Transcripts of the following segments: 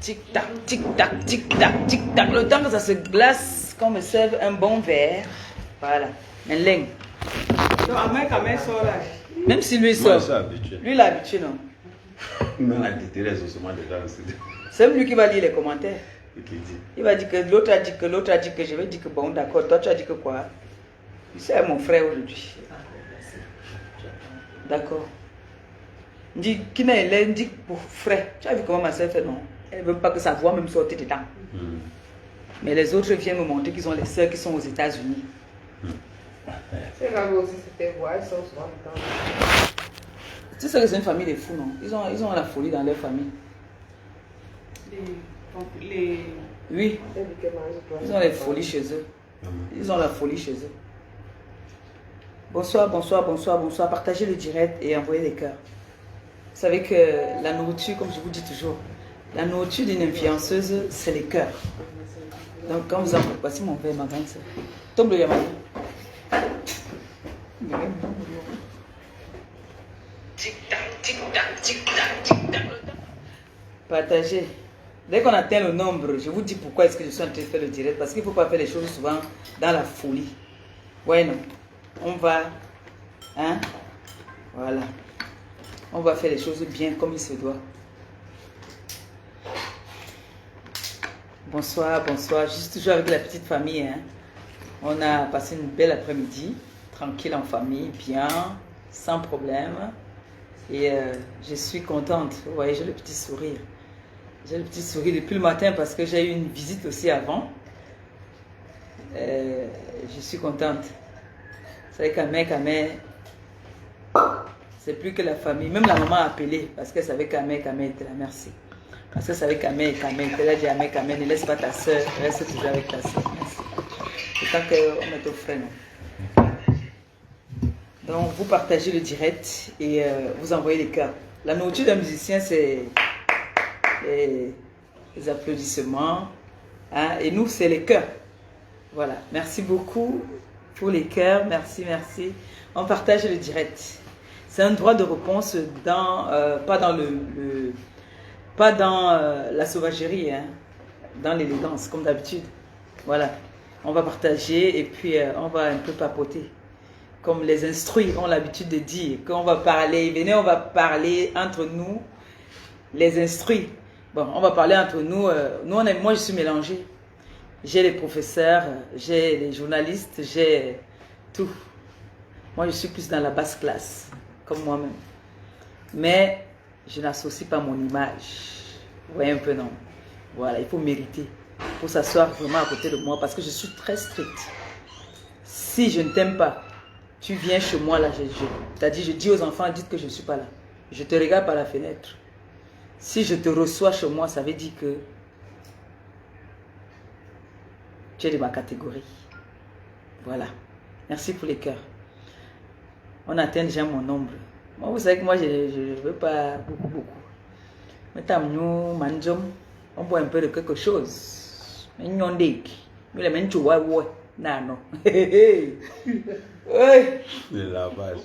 Tic-tac, tic-tac, tic-tac, tic-tac. Le temps que ça se glace, qu'on me serve un bon verre. Voilà. Un ligne. Même si lui sort. Lui, il est habitué, non? Non, la déteresse osement déjà. C'est lui qui va lire les commentaires. Il va dire que l'autre a dit que l'autre a dit que je vais dire que bon, d'accord. Toi, tu as dit que quoi? C'est mon frère aujourd'hui. D'accord. Dit qui n'est dit pour frère. Tu as vu comment ma soeur fait, non? Elle ne veut pas que sa voix même sorte dedans. Mais les autres viennent me montrer qu'ils ont les soeurs qui sont aux États-Unis. C'est grave aussi, c'était voix, ils sont souvent dedans. Tu sais que c'est une famille de fous, non? Ils ont la folie dans leur famille. Oui. Ils ont les folies chez eux. Ils ont la folie chez eux. Bonsoir, bonsoir, bonsoir, bonsoir. Partagez le direct et envoyez des cœurs. Vous savez que la nourriture, comme je vous dis toujours, la nourriture d'une influenceuse, c'est les cœurs. Donc quand vous en voici mon verre, ma grande soeur. Tombe le Yamani. Tic-tac, tic-tac, tic-tac, tic-tac. Partagez. Dès qu'on atteint le nombre, je vous dis pourquoi est-ce que je suis en train de faire le direct. Parce qu'il ne faut pas faire les choses souvent dans la folie. Ouais, non. On va... Hein? Voilà. On va faire les choses bien comme il se doit. Bonsoir, bonsoir. Je suis toujours avec la petite famille. Hein? On a passé une belle après-midi. Tranquille en famille, bien, sans problème. Et je suis contente. Vous voyez, j'ai le petit sourire. J'ai le petit sourire depuis le matin parce que j'ai eu une visite aussi avant. Je suis contente. Vous savez qu'Amé, c'est plus que la famille. Même la maman a appelé parce qu'elle savait qu'Amé était là. Merci. Parce qu'elle savait qu'Amé était là. Elle a dit Amé, ne laisse pas ta soeur. Reste toujours avec ta soeur. Merci. C'est tant qu'on est au frère, non? Donc, vous partagez le direct et vous envoyez les cœurs. La nourriture d'un musicien, c'est les applaudissements. Hein, et nous, c'est les cœurs. Voilà. Merci beaucoup pour les cœurs. Merci, merci. On partage le direct. C'est un droit de réponse dans, pas dans la sauvagerie, hein, dans l'élégance, comme d'habitude. Voilà. On va partager et puis on va un peu papoter. Comme les instruits ont l'habitude de dire, quand on va parler, venez, on va parler entre nous, les instruits. Bon, on va parler entre nous. Moi, je suis mélangée. J'ai les professeurs, j'ai les journalistes, j'ai tout. Moi, je suis plus dans la basse classe, comme moi-même. Mais je n'associe pas mon image. Vous voyez un peu, non? Voilà, il faut mériter. Il faut s'asseoir vraiment à côté de moi parce que je suis très stricte. Si je ne t'aime pas, tu viens chez moi là, c'est-à-dire je dis aux enfants, dites que je ne suis pas là. Je te regarde par la fenêtre. Si je te reçois chez moi, ça veut dire que tu es de ma catégorie. Voilà. Merci pour les cœurs. On atteint déjà mon nombre. Moi, vous savez que moi, je ne veux pas beaucoup. Mais nous, on boit un peu de quelque chose. Mais nous, on dit, mais les gens, ouais. Non. Le lavage.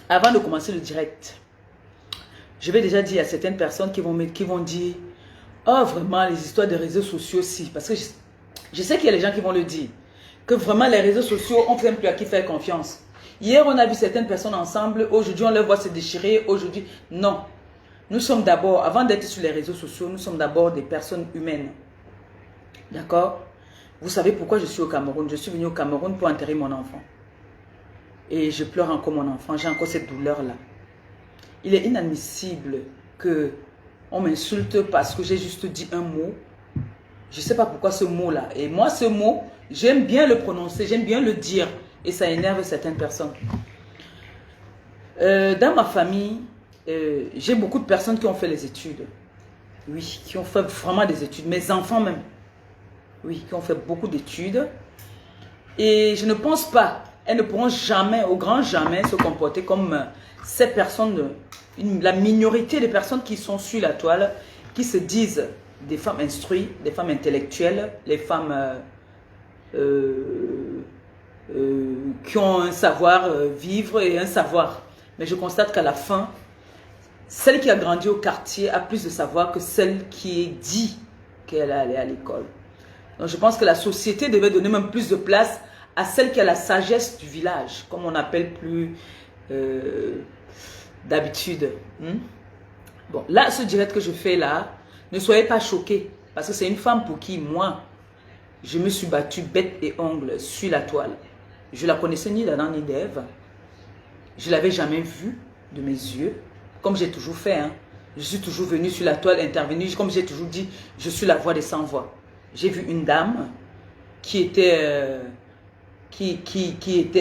Avant de commencer le direct, je vais déjà dire à certaines personnes qui vont dire oh vraiment les histoires de réseaux sociaux si, parce que je sais qu'il y a les gens qui vont le dire, que vraiment les réseaux sociaux on ne sait plus à qui faire confiance. Hier on a vu certaines personnes ensemble, aujourd'hui on les voit se déchirer, aujourd'hui non. Nous sommes d'abord, avant d'être sur les réseaux sociaux, nous sommes d'abord des personnes humaines. D'accord? Vous savez pourquoi je suis au Cameroun? Je suis venu au Cameroun pour enterrer mon enfant. Et je pleure encore mon enfant, j'ai encore cette douleur-là. Il est inadmissible qu'on m'insulte parce que j'ai juste dit un mot. Je ne sais pas pourquoi ce mot-là. Et moi, ce mot, j'aime bien le prononcer, j'aime bien le dire. Et ça énerve certaines personnes. Dans ma famille, j'ai beaucoup de personnes qui ont fait les études. Oui, qui ont fait vraiment des études. Mes enfants même. Oui, qui ont fait beaucoup d'études. Et je ne pense pas, elles ne pourront jamais, au grand jamais, se comporter comme ces personnes, la minorité des personnes qui sont sur la toile, qui se disent des femmes instruites, des femmes intellectuelles, les femmes qui ont un savoir-vivre et un savoir. Mais je constate qu'à la fin, celle qui a grandi au quartier a plus de savoir que celle qui est dit qu'elle est allée à l'école. Donc je pense que la société devait donner même plus de place à celle qui a la sagesse du village, comme on appelle plus d'habitude. Bon, là, ce direct que je fais là, ne soyez pas choqués, parce que c'est une femme pour qui, moi, je me suis battue bête et ongle sur la toile. Je la connaissais ni d'Adam ni d'Ève. Je ne l'avais jamais vue de mes yeux, comme j'ai toujours fait. Hein. Je suis toujours venue sur la toile, intervenue, comme j'ai toujours dit, je suis la voix des sans-voix. J'ai vu une dame qui était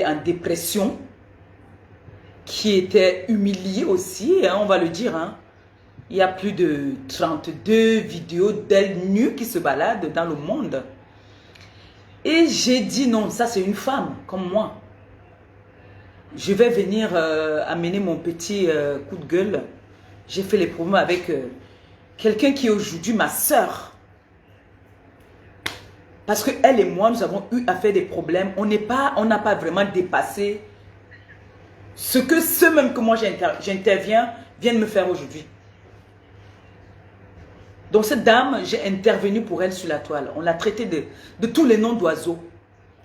en dépression, qui était humiliée aussi, hein, on va le dire. Hein. Il y a plus de 32 vidéos d'elle nue qui se baladent dans le monde. Et j'ai dit non, ça c'est une femme comme moi. Je vais venir amener mon petit coup de gueule. J'ai fait les promos avec quelqu'un qui est aujourd'hui ma soeur. Parce que elle et moi, nous avons eu à faire des problèmes. On n'a pas vraiment dépassé ce que ceux même que moi j'interviens viennent me faire aujourd'hui. Donc cette dame, j'ai intervenu pour elle sur la toile. On l'a traitée de tous les noms d'oiseaux.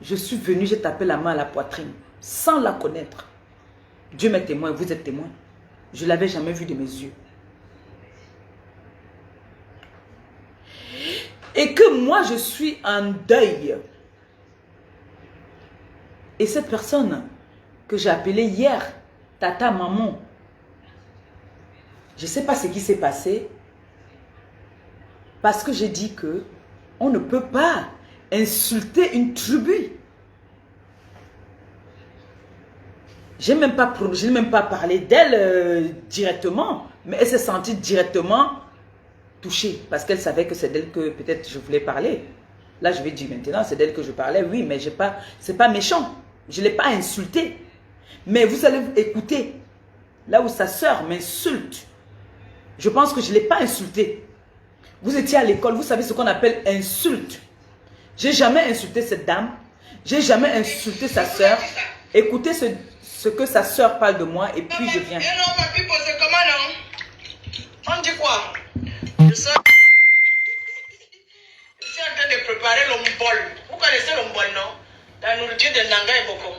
Je suis venue, j'ai tapé la main à la poitrine, sans la connaître. Dieu m'est témoin, vous êtes témoin. Je ne l'avais jamais vue de mes yeux. Et que moi, je suis en deuil. Et cette personne que j'ai appelée hier, Tata Maman, je ne sais pas ce qui s'est passé, parce que j'ai dit que on ne peut pas insulter une tribu. Je n'ai même pas parlé d'elle directement, mais elle s'est sentie directement touchée, parce qu'elle savait que c'est d'elle que peut-être je voulais parler. Là, je vais dire maintenant, c'est d'elle que je parlais, oui, mais c'est pas méchant. Je ne l'ai pas insultée. Mais vous allez écouter, là où sa sœur m'insulte. Je pense que je ne l'ai pas insultée. Vous étiez à l'école, vous savez ce qu'on appelle insulte. J'ai jamais insulté cette dame. J'ai jamais insulté sa sœur. Écoutez ce que sa sœur parle de moi et puis je viens. Et non, ma pipo, c'est comment non? On dit quoi? Je suis en train de préparer l'ombol. Vous connaissez l'ombol, non? La nourriture de Nanga et Boko.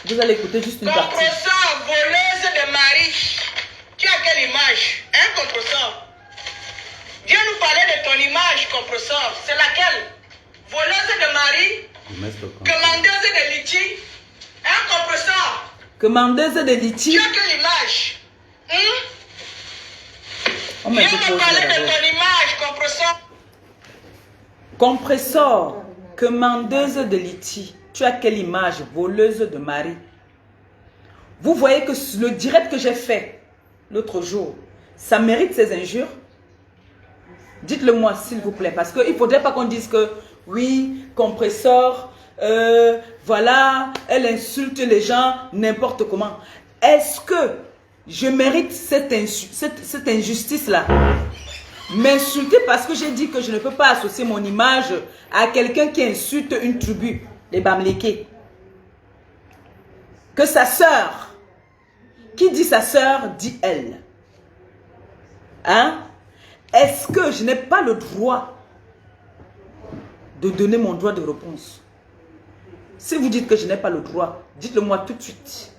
Vous allez écouter juste une partie. Compresseur, voleuse de mari. Tu as quelle image? Un compresseur. Viens nous parler de ton image, compresseur. C'est laquelle? Voleuse de mari, commandeuse de litchi, un compresseur. Commandeuse de litchi. Tu as quelle image? On Viens me parler de ton image, compresseur. Compresseur, commandeuse de litchi. Tu as quelle image? Voleuse de mari. Vous voyez que le direct que j'ai fait l'autre jour, ça mérite ces injures? Dites-le moi, s'il vous plaît, parce qu'il ne faudrait pas qu'on dise que, oui, compresseur, voilà, elle insulte les gens n'importe comment. Est-ce que je mérite cette injustice-là? M'insulter parce que j'ai dit que je ne peux pas associer mon image à quelqu'un qui insulte une tribu, les Bamlékés. Que sa sœur, qui dit sa sœur, dit elle. Hein? Est-ce que je n'ai pas le droit de donner mon droit de réponse? Si vous dites que je n'ai pas le droit, dites-le moi tout de suite.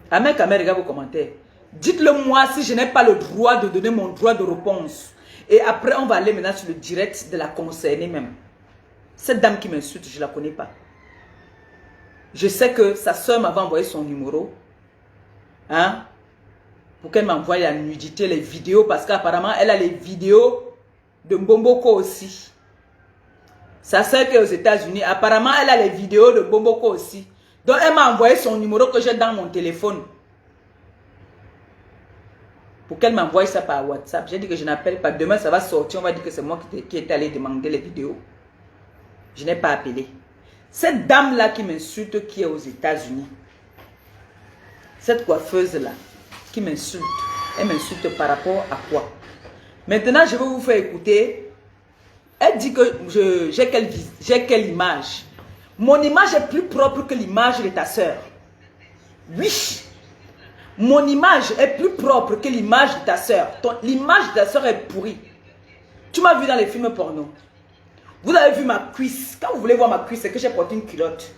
Amen, regarde vos commentaires. Dites-le moi si je n'ai pas le droit de donner mon droit de réponse. Et après, on va aller maintenant sur le direct de la concernée même. Cette dame qui m'insulte, je ne la connais pas. Je sais que sa soeur m'avait envoyé son numéro. Hein? Pour qu'elle m'envoie la nudité, les vidéos, parce qu'apparemment, elle a les vidéos de Mbomboko aussi. Sa soeur qui est aux États-Unis, apparemment, elle a les vidéos de Mbomboko aussi. Donc, elle m'a envoyé son numéro que j'ai dans mon téléphone. Pour qu'elle m'envoie ça par WhatsApp. J'ai dit que je n'appelle pas. Demain, ça va sortir. On va dire que c'est moi qui est allé demander les vidéos. Je n'ai pas appelé. Cette dame-là qui m'insulte, qui est aux États-Unis. Cette coiffeuse-là. Qui m'insulte. Elle m'insulte par rapport à quoi? Maintenant, je vais vous faire écouter. Elle dit que j'ai quelle image. Mon image est plus propre que l'image de ta soeur. Oui. Mon image est plus propre que l'image de ta soeur. L'image de ta soeur est pourrie. Tu m'as vu dans les films porno. Vous avez vu ma cuisse. Quand vous voulez voir ma cuisse, c'est que j'ai porté une culotte.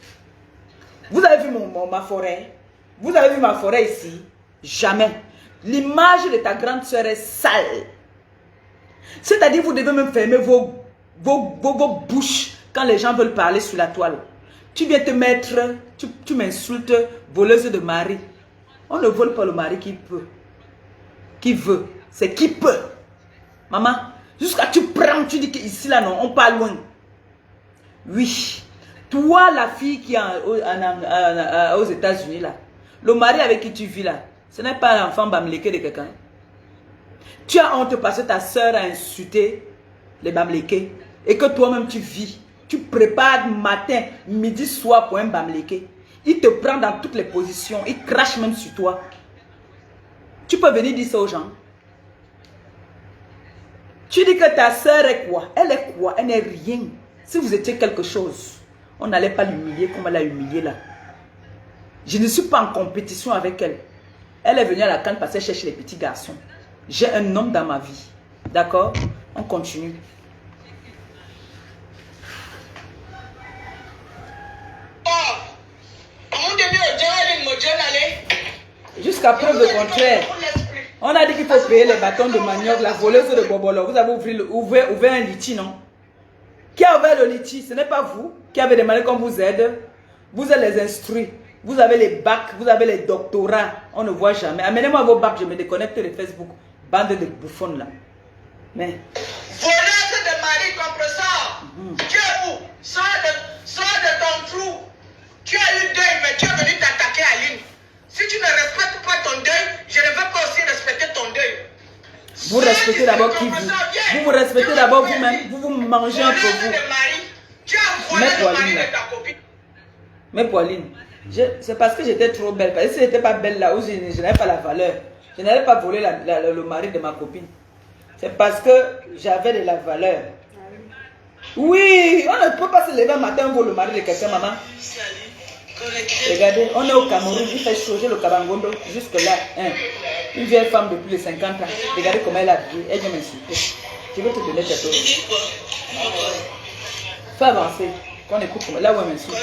Vous avez vu ma forêt. Vous avez vu ma forêt ici. Jamais. L'image de ta grande soeur est sale. C'est-à-dire vous devez même fermer vos bouches quand les gens veulent parler sur la toile. Tu viens te mettre, tu m'insultes, voleuse de mari. On ne vole pas le mari qui peut. Qui veut. C'est qui peut. Maman, jusqu'à tu prends, tu dis qu'ici là non, on parle loin. Oui. Toi, la fille qui est aux États-Unis là, le mari avec qui tu vis là, ce n'est pas l'enfant bamléké de quelqu'un. Tu as honte parce que ta soeur a insulté les bamlékés et que toi-même tu vis. Tu prépares matin, midi, soir pour un bamléké. Il te prend dans toutes les positions. Il crache même sur toi. Tu peux venir dire ça aux gens. Tu dis que ta soeur est quoi? Elle est quoi? Elle n'est rien. Si vous étiez quelque chose, on n'allait pas l'humilier comme elle a humilié là. Je ne suis pas en compétition avec elle. Elle est venue à la canne parce qu'elle cherche les petits garçons. J'ai un homme dans ma vie. D'accord? On continue. Jusqu'à preuve de contraire. On a dit qu'il faut payer les bâtons de manioc, la voleuse de Bobolo. Vous avez ouvert un litchi, non? Qui a ouvert le litchi? Ce n'est pas vous qui avez demandé qu'on vous aide. Vous êtes les instruits. Vous avez les bacs, vous avez les doctorats. On ne voit jamais. Amenez-moi vos bacs, je me déconnecte de Facebook. Bande de bouffons là. Mais. Voleuse de mari, compresseur. Tu es où? Sors de ton trou. Tu as eu deuil, mais tu es venu t'attaquer à Aline. Si tu ne respectes pas ton deuil, je ne veux pas aussi respecter ton deuil. Vous respectez d'abord qui vous? Vous respectez d'abord vous-même. Vous mangez entre vous. Mais Pauline, c'est parce que j'étais trop belle. Parce que si je n'étais pas belle là où je n'avais pas la valeur, je n'allais pas voler le mari de ma copine. C'est parce que j'avais de la valeur. Oui, on ne peut pas se lever un matin pour le mari de quelqu'un, maman. Regardez, on est au Cameroun, il fait chauffer le Kabangondo jusque là. Hein. Une vieille femme de plus de 50 ans. Regardez comment elle a habillé. Elle vient m'insulter. Je vais te donner cette chose. Fais avancer. Qu'on écoute comment. Là où elle m'insulte.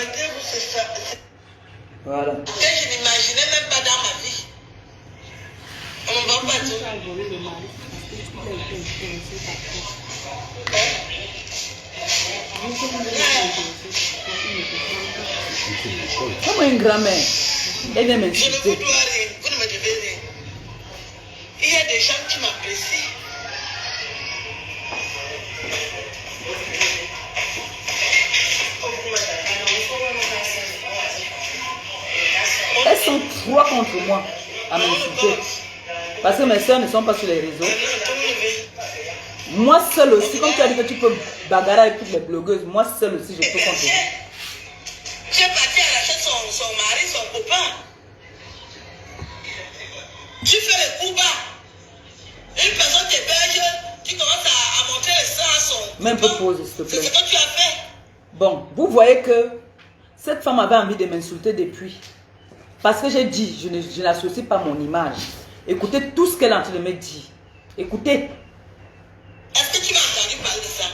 Voilà. Je n'imaginais même pas dans ma vie. On ne va pas dire. Comment une grand-mère? Elle vient Je ne m'insulter. vous dois rien, vous ne me devez rien. Il y a des gens qui m'apprécient. Elles sont trois contre moi à m'insulter. Parce que mes soeurs ne sont pas sur les réseaux. Moi seule aussi, comme tu as dit que tu peux bagarrer avec toutes les blogueuses, moi seule aussi je peux contre vous. Tu es parti arracher son mari, son copain. Tu fais le coup bas. Une personne t'héberge, tu commences à montrer le sang à son. Même peu pause, s'il te plaît. C'est ce que tu as fait. Bon, vous voyez que cette femme avait envie de m'insulter depuis. Parce que j'ai dit, je n'associe pas mon image. Écoutez tout ce qu'elle est en train de me dire. Écoutez. Est-ce que tu m'as entendu parler de ça?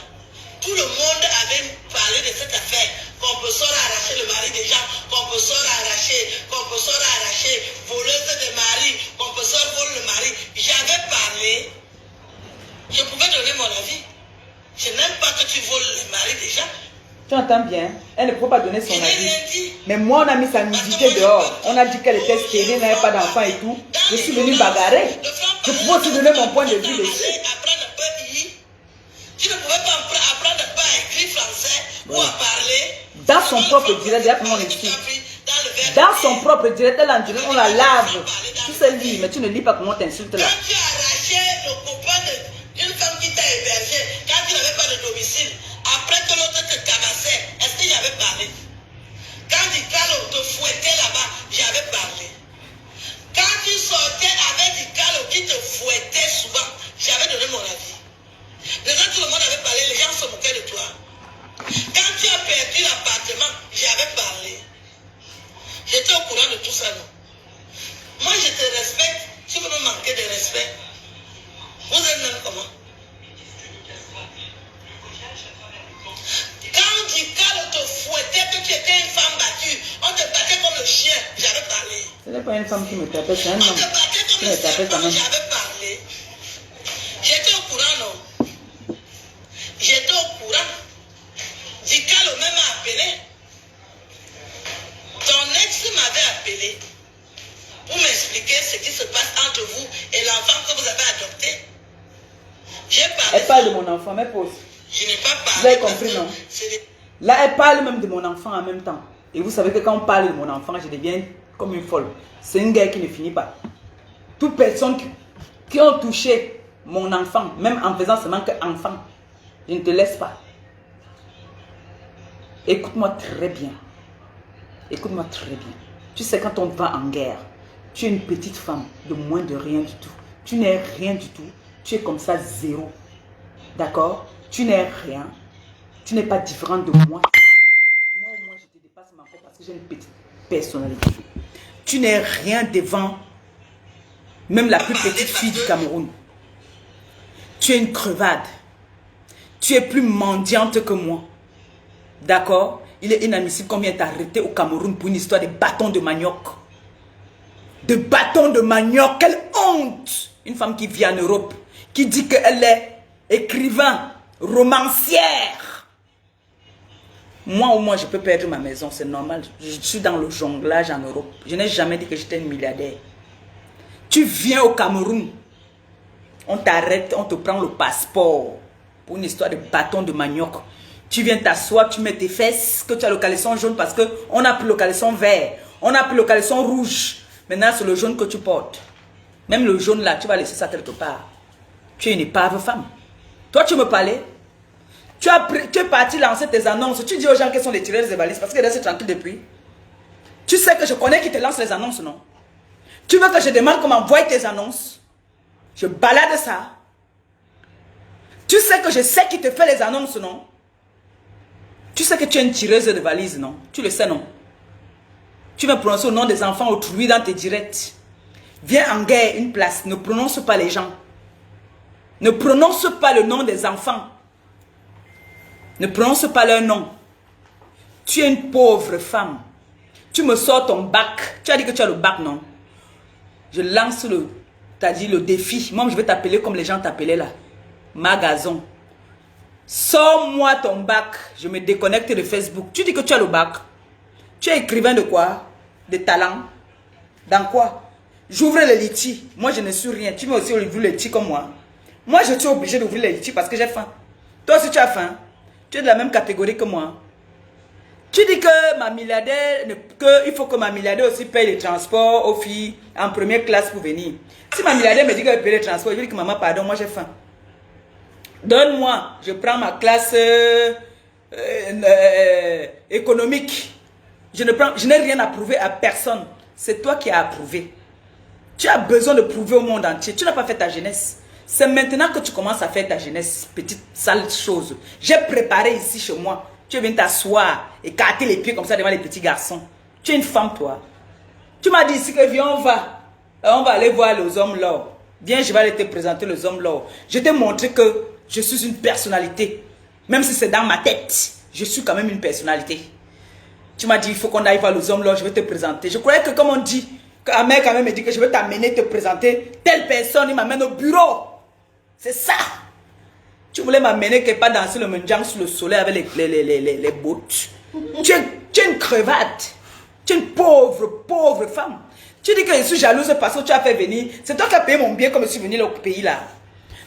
Tout le monde avait parlé de cette affaire. Qu'on peut sortir arracher le mari des gens, qu'on peut sortir arracher, voleuse de mari, qu'on peut sortir voler le mari. J'avais parlé. Je pouvais donner mon avis. Je n'aime pas que tu voles le mari des gens. Tu entends bien? Elle ne peut pas donner son Je n'ai avis. rien dit. Mais moi, on a mis sa nudité dehors. On a dit qu'elle était stérile, elle n'avait pas d'enfant et tout. Je suis venue bagarrer. Je pouvais aussi donner mon point de vue dessus. Tu ne pouvais pas apprendre à pas écrire français ou à parler. Dans son propre direct, déjà pour mon ici. Dans son propre direct, elle en direct, on la lave. Tu sais lire, mais tu ne lis pas comment t'insultes là. Quand tu as arraché le copain d'une femme qui t'a hébergé, quand tu n'avais pas de domicile, après que l'autre te tabassait, est-ce que j'avais parlé? Quand Dicalo te fouettait là-bas, j'avais parlé. Quand tu sortais avec Dicalo qui te fouettait souvent, j'avais donné mon avis. Les gens, tout le monde avait parlé, les gens se moquaient de toi. Quand tu as perdu l'appartement, j'avais parlé. J'étais au courant de tout ça, non? Moi, je te respecte. Tu veux me manquer de respect? Vous êtes même comment? Quand Dikalo te fouettait que tu étais une femme battue, on te battait comme le chien, j'avais parlé. Ce n'est pas une femme qui me tapait, c'est un homme On te battait qui comme me le tapait quand serpent, même. j'avais parlé. J'étais au courant, non? J'étais au courant. Dikalo même m'a appelé. Ton ex m'avait appelé pour m'expliquer ce qui se passe entre vous et l'enfant que vous avez adopté. J'ai parlé. Elle parle de mon enfant, mais pause. Je n'ai pas parlé. Vous avez compris, non? C'est des... Là, elle parle même de mon enfant en même temps. Et vous savez que quand on parle de mon enfant, je deviens comme une folle. C'est une guerre qui ne finit pas. Toute personne qui ont touché mon enfant, même en faisant seulement qu'enfant, je ne te laisse pas. Écoute-moi très bien. Écoute-moi très bien. Tu sais, quand on va en guerre, tu es une petite femme de moins de rien du tout. Tu n'es rien du tout. Tu es comme ça, zéro. D'accord? Tu n'es rien. Tu n'es pas différente de moi. Moi, au moins, je te dépasse ma peau parce que j'ai une petite personnalité. Tu n'es rien devant même la plus petite fille du Cameroun. Tu es une crevade. Tu es plus mendiante que moi. D'accord? Il est inadmissible qu'on vienne t'arrêter au Cameroun pour une histoire de bâton de manioc. De bâton de manioc. Quelle honte! Une femme qui vit en Europe, qui dit qu'elle est écrivain, romancière. Moi, au moins, je peux perdre ma maison, c'est normal. Je suis dans le jonglage en Europe. Je n'ai jamais dit que j'étais une milliardaire. Tu viens au Cameroun, on t'arrête, on te prend le passeport pour une histoire de bâton de manioc. Tu viens t'asseoir, tu mets tes fesses, que tu as le caleçon jaune parce qu'on a pris le caleçon vert, on a pris le caleçon rouge. Maintenant, c'est le jaune que tu portes. Même le jaune là, tu vas laisser ça quelque part. Tu es une épave femme. Toi, tu me parlais. Tu es parti lancer tes annonces. Tu dis aux gens quels sont les tireurs de valises parce qu'ils restent tranquilles depuis. Tu sais que je connais qui te lance les annonces, non? Tu veux que je demande comment envoie tes annonces? Je balade ça. Tu sais que je sais qui te fait les annonces, non? Tu sais que tu es une tireuse de valises, non? Tu le sais, non? Tu vas prononcer au nom des enfants autrui dans tes directs. Viens en guerre, une place. Ne prononce pas les gens. Ne prononce pas le nom des enfants. Ne prononce pas leur nom. Tu es une pauvre femme. Tu me sors ton bac. Tu as dit que tu as le bac, non? Je lance le défi. Moi, je vais t'appeler comme les gens t'appelaient là. Magazon. Sors-moi ton bac. Je me déconnecte de Facebook. Tu dis que tu as le bac. Tu es écrivain de quoi? De talent. Dans quoi? J'ouvre les litis. Moi, je ne suis rien. Tu m'as aussi ouvert les litis comme moi. Moi, je suis obligé d'ouvrir les litis parce que j'ai faim. Toi aussi, tu as faim. Tu es de la même catégorie que moi. Tu dis que ma milliardaire, il faut que ma milliardaire aussi paye les transports aux filles en première classe pour venir. Si ma milliardaire me dit qu'elle paye les transports, je dis que maman, pardon, moi j'ai faim. Donne-moi, je prends ma classe économique. Je n'ai rien à prouver à personne. C'est toi qui as approuvé. Tu as besoin de prouver au monde entier. Tu n'as pas fait ta jeunesse. C'est maintenant que tu commences à faire ta jeunesse. Petite sale chose. J'ai préparé ici chez moi. Tu viens t'asseoir, écarter les pieds comme ça devant les petits garçons. Tu es une femme, toi. Tu m'as dit ici que viens, on va aller voir les hommes là. Viens, je vais aller te présenter les hommes là. Je t'ai montré que je suis une personnalité. Même si c'est dans ma tête, je suis quand même une personnalité. Tu m'as dit, il faut qu'on aille voir les hommes là, je vais te présenter. Je croyais que comme on dit, qu'un mec quand même me dit que je vais t'amener, te présenter. Telle personne, il m'amène au bureau. C'est ça. Tu voulais m'amener quelque part danser le mendiant sous le soleil avec les bottes. Tu es une crevate. Tu es une pauvre femme. Tu dis que je suis jalouse parce que tu as fait venir. C'est toi qui as payé mon bien comme je suis venu au pays là.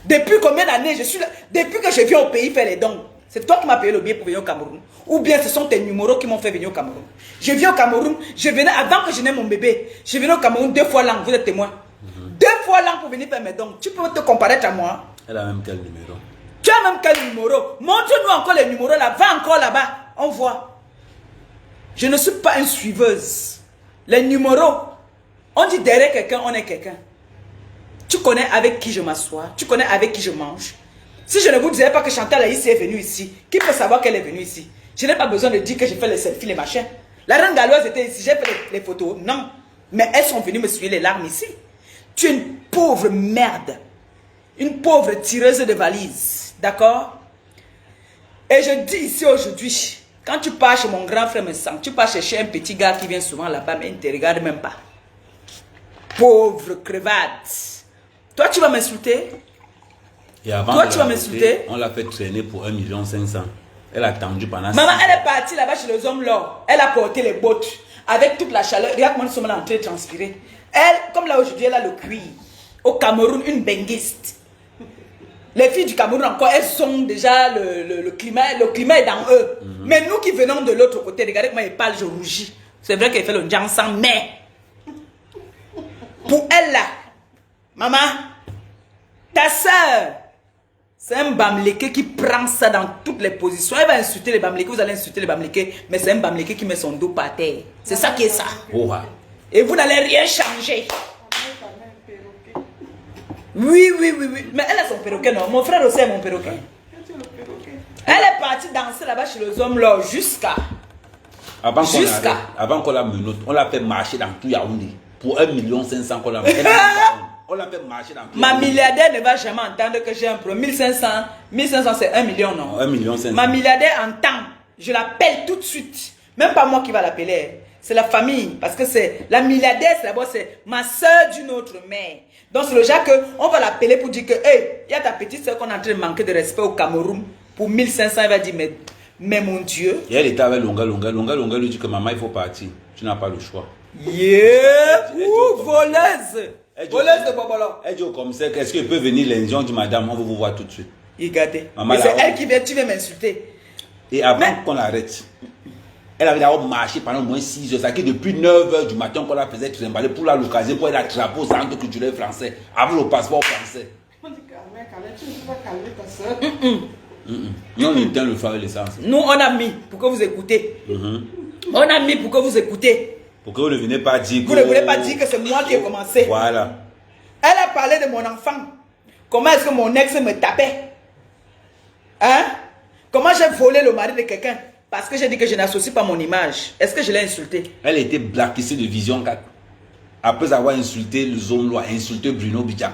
Depuis combien d'années je suis là? Depuis que je viens au pays faire les dons. C'est toi qui m'as payé le billet pour venir au Cameroun. Ou bien ce sont tes numéros qui m'ont fait venir au Cameroun. Je viens au Cameroun, je venais avant que je n'aie mon bébé. Je venais au Cameroun 2 fois l'an, vous êtes témoin. 2 fois l'an pour venir faire mes dons. Tu peux te comparer à moi? Elle a même quel numéro? Tu as même quel numéro? Montre-nous encore les numéros là. Va encore là-bas. On voit. Je ne suis pas une suiveuse. Les numéros, on dit derrière quelqu'un, on est quelqu'un. Tu connais avec qui je m'assois. Tu connais avec qui je mange. Si je ne vous disais pas que Chantal Aïssi est venue ici, qui peut savoir qu'elle est venue ici? Je n'ai pas besoin de dire que j'ai fait les selfies, les machins. La reine galloise était ici, j'ai fait les photos. Non. Mais elles sont venues me suivre les larmes ici. Tu es une pauvre merde. Une pauvre tireuse de valises. D'accord? Et je dis ici aujourd'hui, quand tu pars chez mon grand frère Messang, tu pars chercher un petit gars qui vient souvent là-bas, mais il ne te regarde même pas. Pauvre crevate. Toi, tu vas m'insulter? Et avant toi, tu vas m'insulter? On l'a fait traîner pour 1,5 million. Elle a attendu pendant Maman, elle est partie là-bas chez les hommes là. Elle a porté les bottes avec toute la chaleur. Regarde comment nous sommes là en train de transpirer. Elle, comme là aujourd'hui, elle a le cuir. Au Cameroun, une benguiste. Les filles du Cameroun encore, elles sont déjà le climat est dans eux. Mais nous qui venons de l'autre côté, regardez comment elle parle, je rougis. C'est vrai qu'elle fait le jansan, mais pour elle là, maman, ta soeur, c'est un bamléké qui prend ça dans toutes les positions. Elle va insulter les bamlékés, vous allez insulter les bamlékés, mais c'est un bamléké qui met son dos par terre. C'est ça qui est ça. Oh, et vous n'allez rien changer. Oui. Mais elle a son perroquet, non? Mon frère aussi a mon perroquet. Elle est partie danser là-bas chez les hommes là jusqu'à. Avant qu'on la menotte, on l'a fait marcher dans tout Yaoundé. Pour 1,5 million qu'on l'a fait. On l'a fait marcher dans tout Ma milliardaire ne va jamais entendre que j'ai un problème. 1500 c'est 1 million, non? 1,5 million. Ma milliardaire entend. Je l'appelle tout de suite. Même pas moi qui va l'appeler. C'est la famille. Parce que c'est la milliardaire, c'est d'abord ma soeur d'une autre mère. Donc c'est le genre qu'on va l'appeler pour dire que, hey, il y a ta petite soeur qu'on est en train de manquer de respect au Cameroun. Pour 1500, elle va dire, mais mon Dieu. Et elle était avec Longa lui dit que maman, il faut partir. Tu n'as pas le choix. Yeah! Ouh, voleuse! Voleuse de Bobolo. Elle dit au commissaire, est-ce qu'il peut venir lundi? On dit, madame, on veut vous voir tout de suite. Regardez. Mais c'est elle qui vient, tu viens m'insulter. Et avant qu'on l'arrête, elle avait d'abord marché pendant au moins 6 heures. Ça qui depuis 9 h du matin qu'on la faisait trimballer pour l'occasion, pour elle attraper au centre culturel français, avec le passeport français. On dit, calme, tu ne vas pas calmer ta soeur. Nous, on éteint le phare et l'essence. Nous, on a mis pour que vous écoutez. On a mis pour que vous écoutez. Pour que vous ne venez pas dire que... Vous ne voulez pas dire que c'est moi qui ai commencé. Voilà. Elle a parlé de mon enfant. Comment est-ce que mon ex me tapait? Hein? Comment j'ai volé le mari de quelqu'un? Parce que j'ai dit que je n'associe pas mon image. Est-ce que je l'ai insulté? Elle a été blacklistée de Vision 4. Après avoir insulté le zone loi, insulté Bruno Bidja.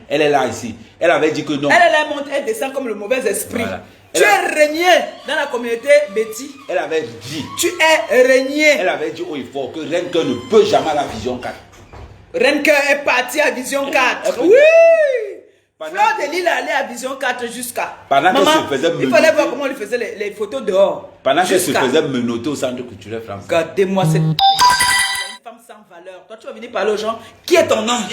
Elle est là ici. Elle avait dit que non. Elle descend comme le mauvais esprit. Voilà. Tu es régné dans la communauté Betty. Elle avait dit. Tu es régné. Elle avait dit haut et fort que Renke ne peut jamais à la Vision 4. Renke est parti à Vision 4. Oui. Fleur de Lille allait à Vision 4 jusqu'à. Pendant qu'elle se faisait il fallait voir comment on lui faisait les photos dehors. Pendant qu'elle se faisait menotter au centre culturel français. Regardez-moi cette une femme sans valeur. Toi, tu vas venir parler aux gens. Qui est ton homme?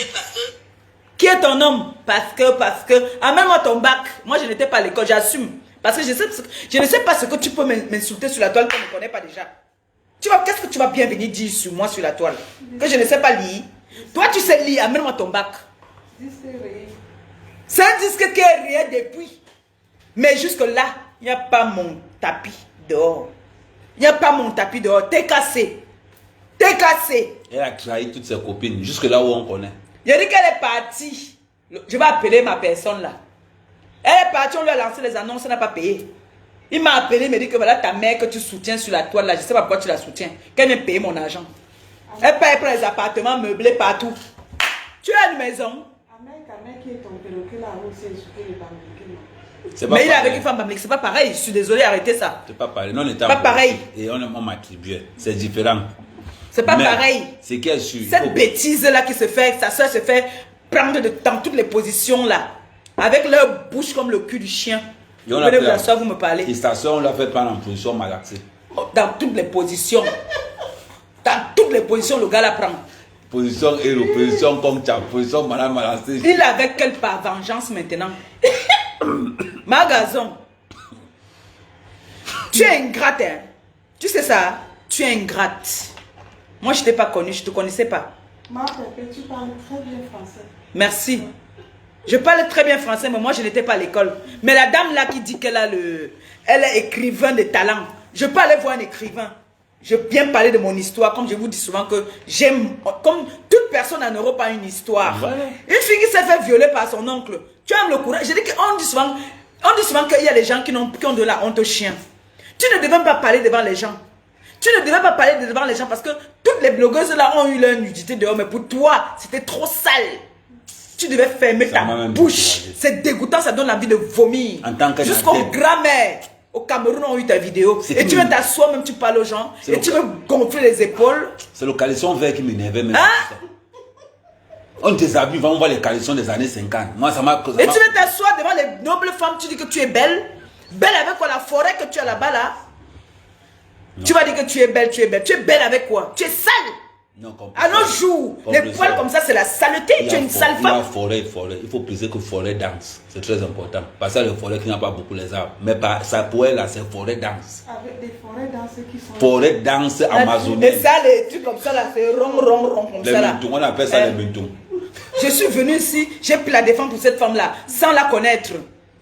Qui est ton homme? Parce que. Amène-moi ton bac. Moi, je n'étais pas à l'école, j'assume. Parce que je ne sais pas ce que tu peux m'insulter sur la toile que je ne connais pas déjà. Qu'est-ce que tu vas bien venir dire sur moi sur la toile? Que je ne sais pas lire. Toi, tu sais lire, amène-moi ton bac. C'est un disque qui est rien depuis. Mais jusque-là, il n'y a pas mon tapis dehors. Il n'y a pas mon tapis dehors. T'es cassé. T'es cassé. Elle a trahi toutes ses copines, jusque-là où on connaît. Il a dit qu'elle est partie. Je vais appeler ma personne là. Elle est partie, on lui a lancé les annonces, elle n'a pas payé. Il m'a appelé, il m'a dit que voilà ta mère que tu soutiens sur la toile là. Je ne sais pas pourquoi tu la soutiens. Qu'elle vient payer mon argent. Elle paye pour les appartements meublés partout. Tu as une maison. Qui est ton perroquet là, aussi insulté les bamlékés. Mais il est avec une femme bamlékée, c'est pas pareil. Je suis désolé, arrêtez ça. C'est pas pareil. Non, on est pas pareil. Et on m'attribuait. C'est différent. C'est pas pareil. C'est qu'elle suit. Cette bêtise là qui se fait, sa soeur se fait prendre dans toutes les positions là. Avec leur bouche comme le cul du chien. Vous venez vous asseoir, vous me parlez. Et sa soeur, on l'a fait prendre en position malaxée. Dans toutes les positions. Dans toutes les positions, le gars la prend. Position héros, position comme tu as, position madame malaxée. Il avait quelle par vengeance maintenant? Magazon. Tu es ingrate, hein? Tu sais ça? Tu es ingrate. Moi, je ne t'ai pas connu, je ne te connaissais pas. Ma pépé, tu parles très bien français. Merci. Je parle très bien français, mais moi, je n'étais pas à l'école. Mais la dame là qui dit qu'elle elle est écrivain de talent. Je peux aller voir un écrivain. Je viens parler de mon histoire, comme je vous dis souvent que j'aime, comme toute personne en Europe a une histoire. Voilà. Une fille qui s'est fait violer par son oncle. Tu as le courage. Je dis qu'on dit souvent qu'il y a des gens qui ont de la honte au chien. Tu ne devais pas parler devant les gens. Tu ne devais pas parler devant les gens parce que toutes les blogueuses là ont eu leur nudité dehors. Mais pour toi, c'était trop sale. Tu devais fermer ta bouche. C'est dégoûtant, ça donne envie de vomir. Jusqu'aux grands-mères au Cameroun ont eu ta vidéo. Et tu veux t'asseoir, même tu parles aux gens. Et tu veux gonfler les épaules. C'est le caleçon vert qui m'énervait même. On déshabille, on voit les caleçons des années 50. Moi, ça m'a... Et tu veux t'asseoir devant les nobles femmes, tu dis que tu es belle. Belle avec quoi? La forêt que tu as là-bas là. Non. Tu vas dire que tu es belle, tu es belle. Tu es belle avec quoi? Tu es sale. Non, à nos jours, les poils comme ça, c'est la saleté. Tu es une sale femme. Forêt. Il faut préciser que forêt danse. C'est très important. Parce que les forêts qui n'ont pas beaucoup les arbres. Mais ça pourrait là, c'est forêt danse. Avec des forêts danse qui sont... Forêt danse amazonienne. Et ça, les trucs comme ça là, c'est rond comme les ça là. On appelle ça les mentons. Je suis venu ici, j'ai pris la défense pour cette femme là, sans la connaître.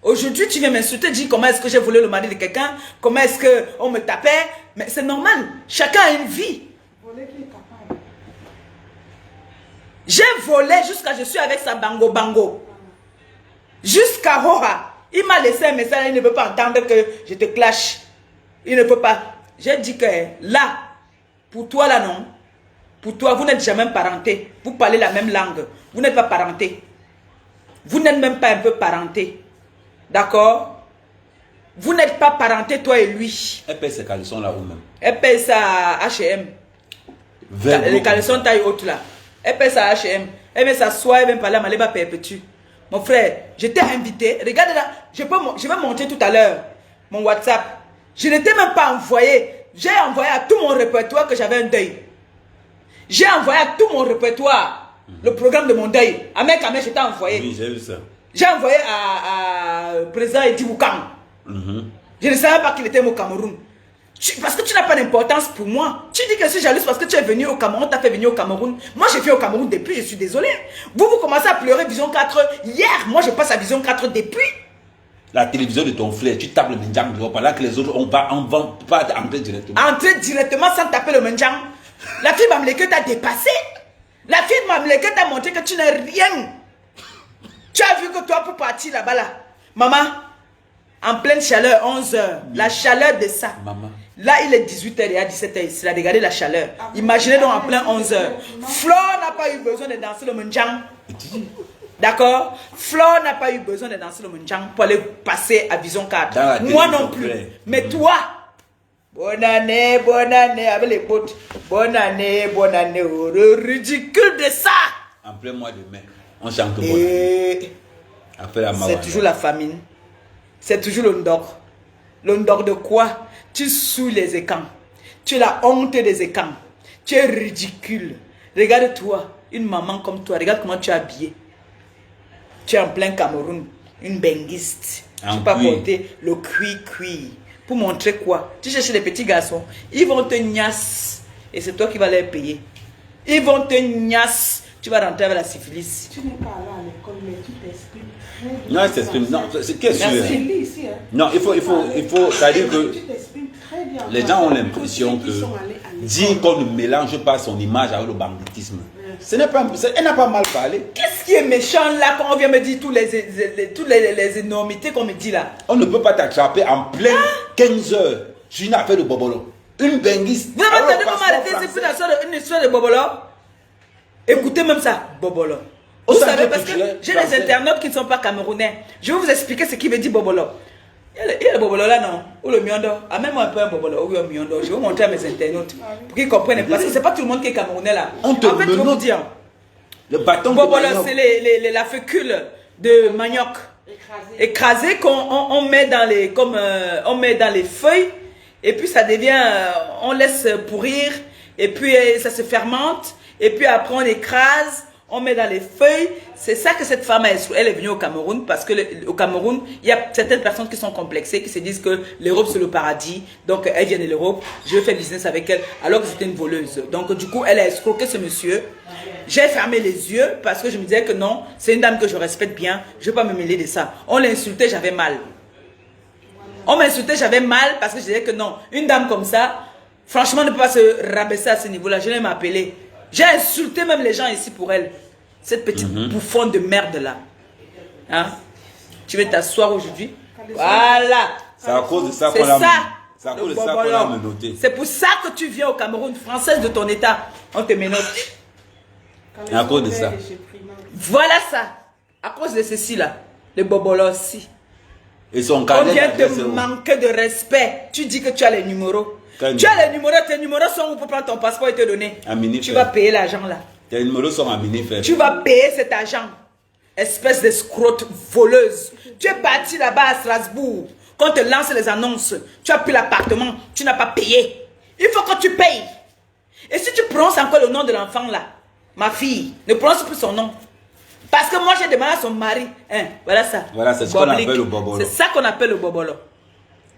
Aujourd'hui, tu viens m'insulter, dis comment est-ce que j'ai volé le mari de quelqu'un, comment est-ce qu'on me tapait. Mais c'est normal, chacun a une vie. J'ai volé jusqu'à je suis avec sa bango. Jusqu'à Hora. Il m'a laissé un message, il ne veut pas entendre que je te clash. Il ne peut pas. J'ai dit que là, pour toi là non, pour toi vous n'êtes jamais parenté. Vous parlez la même langue. Vous n'êtes pas parenté. Vous n'êtes même pas un peu parenté. D'accord? Vous n'êtes pas parenté toi et lui. Elle paye ses caleçons là où même? Elle paye ça à H&M. Les caleçons taille haute là. Elle paye ça à H&M. Elle met s'asseoir, elle vient parler à Maléba Perpétue. Mon frère, je t'ai invité. Regarde là, je vais montrer tout à l'heure mon WhatsApp. Je ne t'ai même pas envoyé. J'ai envoyé à tout mon répertoire que j'avais un deuil. J'ai envoyé à tout mon répertoire le programme de mon deuil. À mes caméras, je t'ai envoyé. Oui, j'ai vu ça. J'ai envoyé à président Edi Boukam. Je ne savais pas qu'il était au Cameroun. Parce que tu n'as pas d'importance pour moi. Tu dis que je suis jalouse parce que tu es venu au Cameroun, tu as fait venir au Cameroun. Moi, j'ai fait au Cameroun depuis, je suis désolé. Vous commencez à pleurer Vision 4 hier. Moi, je passe à Vision 4 depuis. La télévision de ton frère, tu tapes le Menjang dehors, pendant que les autres, on va pas entrer directement. Entrer directement sans taper le Menjang. La fille Mamleke t'a dépassé. La fille Mamleke t'a montré que tu n'es rien. Tu as vu que toi, pour partir là-bas, là, maman, en pleine chaleur, 11h, la chaleur de ça. Maman. Là, il est 18h et à 17h ici. Là, regardez la chaleur. Imaginez donc en plein 11h. Flore n'a pas eu besoin de danser le Menjang. D'accord? Flore n'a pas eu besoin de danser le Menjang pour aller passer à Vision 4. Moi non plus. Mais toi, bonne année avec les potes. Bonne année. Le ridicule de ça. En plein mois de mai, on chante bonne année. C'est toujours la famine. C'est toujours le ndor. Le ndor de quoi? Tu souilles les écans. Tu es la honte des écans. Tu es ridicule. Regarde-toi, une maman comme toi. Regarde comment tu es habillée. Tu es en plein Cameroun. Une benguiste. Tu peux pas porter le cuir. Pour montrer quoi? Tu cherches les petits garçons. Ils vont te gnasse. Et c'est toi qui vas les payer. Ils vont te gnasse. Tu vas rentrer avec la syphilis. Tu n'es pas allé à l'école, mais tu t'exprimes très bien. Non, elle s'exprime. Non, c'est qu'est-ce que non, il faut, ça veut dire que tu t'exprimes très bien. Les gens ont l'impression que dire qu'on ne mélange pas son image avec le banditisme. Ce n'est pas, elle n'a pas mal parlé. Qu'est-ce qui est méchant là quand on vient me dire toutes les énormités qu'on me dit là? On ne peut pas t'attraper en plein 15 heures sur une affaire de bobolo. Une benguiste. Vous avez entendu comment arrêter une histoire de bobolo? Écoutez même ça, bobolo. Vous savez, parce que j'ai des internautes qui ne sont pas camerounais. Je vais vous expliquer ce qui veut dire bobolo. Il y a le bobolo là, non? Ou le miondo. Ah, même moi un peu un bobolo. Ou un miondo. Je vais vous montrer à mes internautes pour qu'ils comprennent. Parce que ce n'est pas tout le monde qui est camerounais là. En fait, je vais vous dire. Le bâton bobolo, c'est la fécule de manioc. Écrasé qu'on met dans les, on met dans les feuilles. Et puis ça devient, on laisse pourrir. Et puis ça se fermente. Et puis après on écrase, on met dans les feuilles. C'est ça que cette femme elle est venue au Cameroun parce que au Cameroun, il y a certaines personnes qui sont complexées, qui se disent que l'Europe c'est le paradis. Donc elle vient de l'Europe, je vais faire business avec elle alors que c'était une voleuse. Donc du coup elle a escroqué ce monsieur. J'ai fermé les yeux parce que je me disais que non, c'est une dame que je respecte bien, je ne vais pas me mêler de ça. On l'insultait, j'avais mal. On m'insultait, j'avais mal parce que je disais que non, une dame comme ça, franchement ne peut pas se rabaisser à ce niveau-là. Je l'ai appelée. J'ai insulté même les gens ici pour elle. Cette petite bouffonne de merde là. Hein? Tu veux t'asseoir aujourd'hui? Voilà. C'est à cause de ça qu'on C'est à cause de ça qu'on a menotté. C'est pour ça que tu viens au Cameroun, française de ton état. On te menotte. À cause de ça. Voilà ça. À cause de ceci là. Les bobolos aussi. Et son On carnet vient te d'adresse est où? manquer de respect. Tu dis que tu as les numéros. Quel Tu as les numéros. Tes numéros sont où pour prendre ton passeport et te donner. À Minifer. Tu vas payer l'argent là. Tes numéros sont à Minifer. Tu vas payer cet argent. Espèce d'escrotte voleuse. Tu es parti là-bas à Strasbourg. Quand on te lance les annonces, tu as pris l'appartement, tu n'as pas payé. Il faut que tu payes. Et si tu prononces encore le nom de l'enfant là, ma fille, ne prononce plus son nom. Parce que moi j'ai demandé à son mari. Hein, voilà ça. Voilà, c'est ce qu'on appelle le bobolo. C'est ça qu'on appelle le bobolo.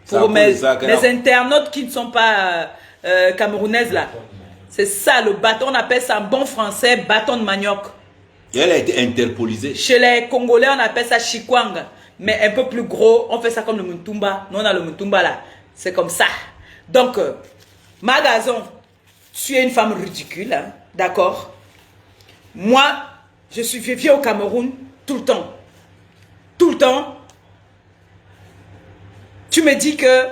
C'est Pour mes ça internautes qui ne sont pas camerounaises là. C'est ça le bâton, on appelle ça en bon français bâton de manioc. Et elle a été interpolisée. Chez les Congolais, on appelle ça chikwang. Mais un peu plus gros, on fait ça comme le Muntumba. Nous, on a le Muntumba là. C'est comme ça. Donc, Magazon, tu es une femme ridicule. Hein, d'accord? Moi, je viens au Cameroun tout le temps. Tout le temps. Tu me dis que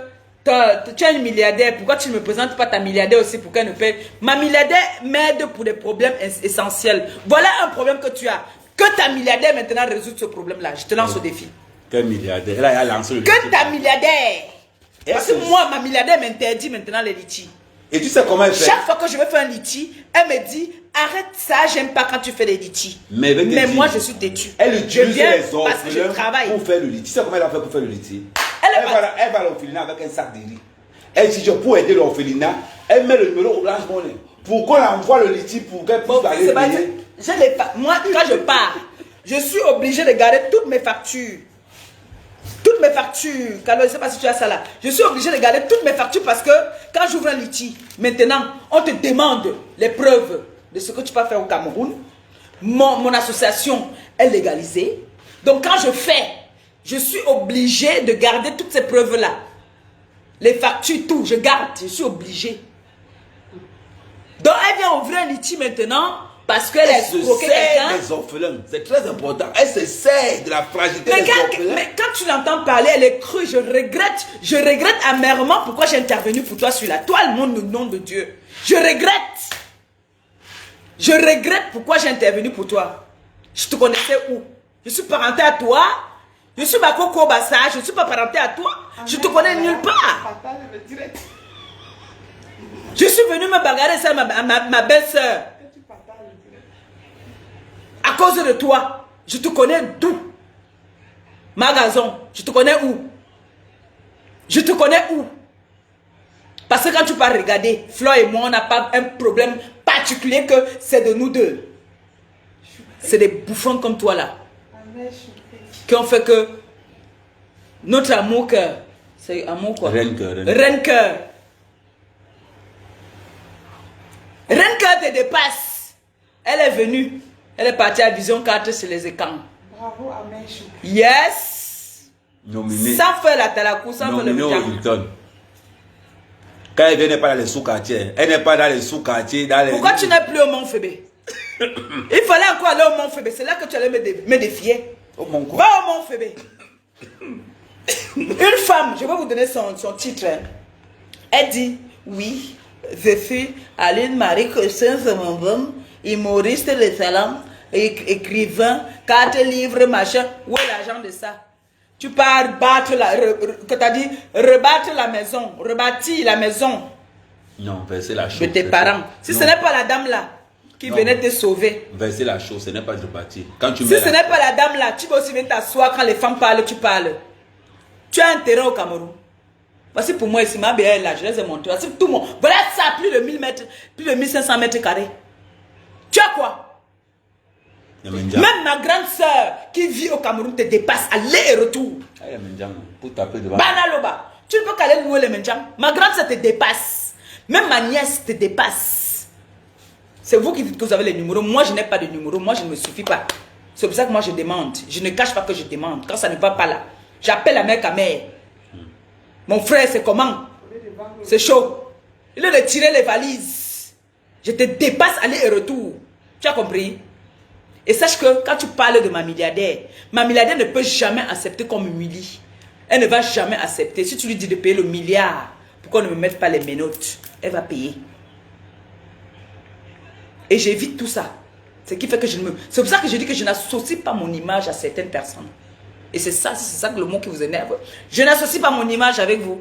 tu es une milliardaire. Pourquoi tu ne me présentes pas ta milliardaire aussi pour qu'elle ne paye? Ma milliardaire m'aide pour des problèmes essentiels. Voilà un problème que tu as. Que ta milliardaire maintenant résout ce problème-là. Je te lance au défi. Quel milliardaire? Elle a lancé le Que ta milliardaire. Parce que moi, ma milliardaire m'interdit maintenant les litchis. Et tu sais comment elle fait? Chaque fois que je veux faire un litchi, elle me dit arrête ça, j'aime pas quand tu fais des litchis. Mais moi, je suis têtue. Elle utilise les parce que je travaille. pour faire le litchi. Tu sais comment elle a fait pour faire le litchi? Elle va à l'orphelinat avec un sac de riz. Elle dit pour aider l'orphelinat, elle met le numéro Orange Money. Pour qu'on envoie le litchi pour qu'elle puisse aller payer. Moi, quand je pars, je suis obligée de garder toutes mes factures. Toutes mes factures, Carlo, je ne sais pas si tu as ça là. Je suis obligée de garder toutes mes factures parce que quand j'ouvre un litchi, maintenant, on te demande les preuves de ce que tu peux faire au Cameroun. Mon association est légalisée. Donc quand je fais, je suis obligée de garder toutes ces preuves-là. Les factures, tout, je garde, je suis obligée. Donc elle vient ouvrir un litchi maintenant. Parce qu'elle a escroqué quelqu'un. Les orphelins, c'est très important. Elle se sert de la fragilité des orphelins. Mais quand tu l'entends parler, elle est crue. Je regrette amèrement pourquoi j'ai intervenu pour toi sur la toile, mon nom de Dieu. Je regrette. Je regrette pourquoi j'ai intervenu pour toi. Je te connaissais où? Je suis parenté à toi. Je suis Bakoko Bassa. Je ne suis pas parenté à toi. Je te connais nulle part. Je suis venu me bagarrer ça ma belle-sœur. À cause de toi, je te connais d'où? Magazon, je te connais où? Je te connais où? Parce que quand tu pars regarder, Flo et moi, on n'a pas un problème particulier que c'est de nous deux. C'est des bouffons comme toi là. Qui ont fait que notre amour cœur, c'est amour quoi? Reine cœur. Reine cœur. Reine cœur te dépasse. Elle est venue. Elle est partie à Vision 4 sur les écrans. Bravo, Amen. Yes. Nominé. Sans faire la talakou, sans faire le Hilton. Quand elle vient, elle n'est pas dans les sous-quartiers. Elle n'est pas dans les sous-quartiers. Pourquoi tu n'es plus au Mont Fébé? Il fallait encore aller au Mont Fébé. C'est là que tu allais me défier. Au Mont quoi? Va au Mont Fébé. Une femme, je vais vous donner son titre. Hein. Elle dit, oui, je suis Aline Marie Cossin, c'est mon bon. Humoriste de talent, écrivain, 4 livres, machin. Où est l'argent de ça? Tu pars battre que tu as dit, rebattre la maison, rebâtir la maison. Non, verser la chose. De tes parents. Si ce n'est pas la dame là qui venait te sauver. Verser la chose, ce n'est pas de rebâtir. Quand tu si ce n'est pas la dame là, tu peux aussi venir t'asseoir quand les femmes parlent, tu parles. Tu as un terrain au Cameroun. Voici pour moi ici, ma belle là, je les ai montrés. Voici tout le monde. Voilà ça, plus de 1000 mètres, plus de 1500 mètres carrés. Tu as quoi? Même ma grande soeur qui vit au Cameroun te dépasse aller et retour. Pour taper devant. Banaloba. Tu ne peux qu'aller louer les mendiants. Ma grande soeur te dépasse. Même ma nièce te dépasse. C'est vous qui dites que vous avez les numéros. Moi, je n'ai pas de numéros. Moi, je ne me suffis pas. C'est pour ça que moi, je demande. Je ne cache pas que je demande. Quand ça ne va pas là, j'appelle la mère à mère. Mon frère, c'est comment? C'est chaud. Il est de tirer les valises. Je te dépasse aller et retour. Tu as compris? Et sache que quand tu parles de ma milliardaire ne peut jamais accepter qu'on m'humilie. Elle ne va jamais accepter. Si tu lui dis de payer le milliard Pourquoi ne me mettre pas les menottes? Elle va payer. Et j'évite tout ça. Ce qui fait que je ne me... C'est pour ça que je dis que je n'associe pas mon image à certaines personnes. Et c'est ça le mot qui vous énerve. Je n'associe pas mon image avec vous.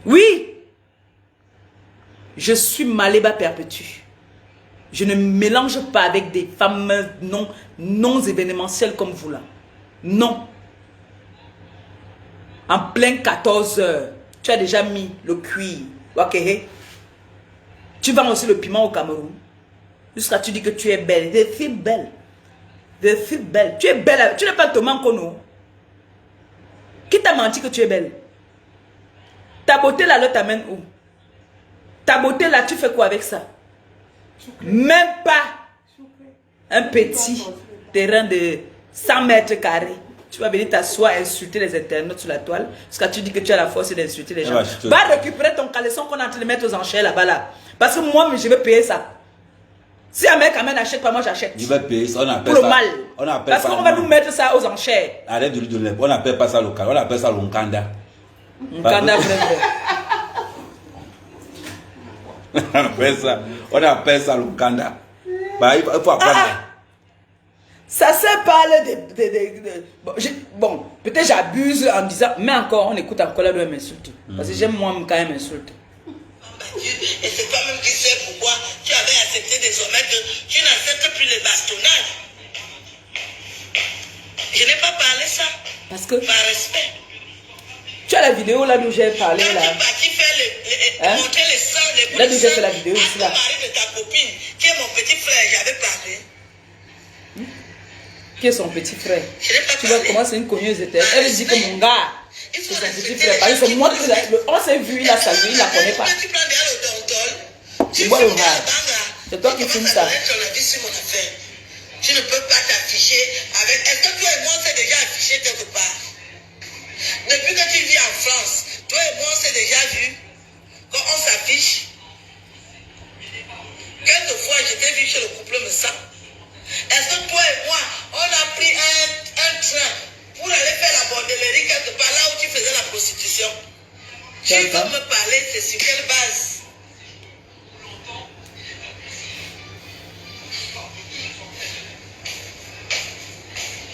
Oui. Je suis Maléba Perpétue. Je ne mélange pas avec des femmes non événementielles comme vous là. Non. En plein 14 heures, tu as déjà mis le cuir. Ok. Tu vends aussi le piment au Cameroun. Jusqu'à tu dis que tu es belle. Des filles belles. Des filles belles. Tu es belle. Tu n'es pas Thomas Kono. Qui t'a menti que tu es belle? Ta beauté là, l'autre t'amène où? Ta beauté là, tu fais quoi avec ça? Même pas un petit terrain de 100 mètres carrés. Tu vas venir t'asseoir, insulter les internautes sur la toile. Parce que tu dis que tu as la force d'insulter les gens. Va récupérer ton caleçon qu'on est en train de mettre aux enchères là-bas là. Parce que moi, je vais payer ça. Si un mec n'achète pas, moi j'achète. Il va payer ça, on appelle pour ça. Le mal. On appelle parce qu'on va nous mettre ça aux enchères. Arrête de lui donner. On appelle pas ça local, on appelle ça l'onkanda. L'onkanda, vrai. On appelle ça l'onkanda. Bah, il faut apprendre. Ça se parle bon, peut-être j'abuse en disant, mais encore, on écoute encore là de m'insulter. Parce que j'aime moi quand même insulter. Et c'est toi-même qui sais pourquoi tu avais accepté désormais que tu n'acceptes plus les bastonnages. Je n'ai pas parlé ça. Parce que... Par respect. Tu as la vidéo là où j'ai parlé là. Quand tu es parti faire montrer les sangs, les là où j'ai fait la vidéo ici là. mari de ta copine, qui est mon petit frère, j'avais parlé. Qui est son petit frère? Tu vois comment c'est une cogneuse éternelle. Elle dit que mon gars, c'est son petit frère. Parce que c'est moi qui on s'est vu, il a salué, il la connaît pas. Tu vois le rare. C'est toi qui filmes ça. Tu ne peux pas t'afficher avec... Est-ce que toi et moi on s'est déjà affiché quelque part? Depuis que tu vis en France, toi et moi on s'est déjà vu. Quand on s'affiche. Quelquefois je t'ai vu chez le couple me sang. Est-ce que toi et moi, on a pris un train pour aller faire la bordellerie quelque part là où tu faisais la prostitution? Tu veux me parler, c'est sur quelle base?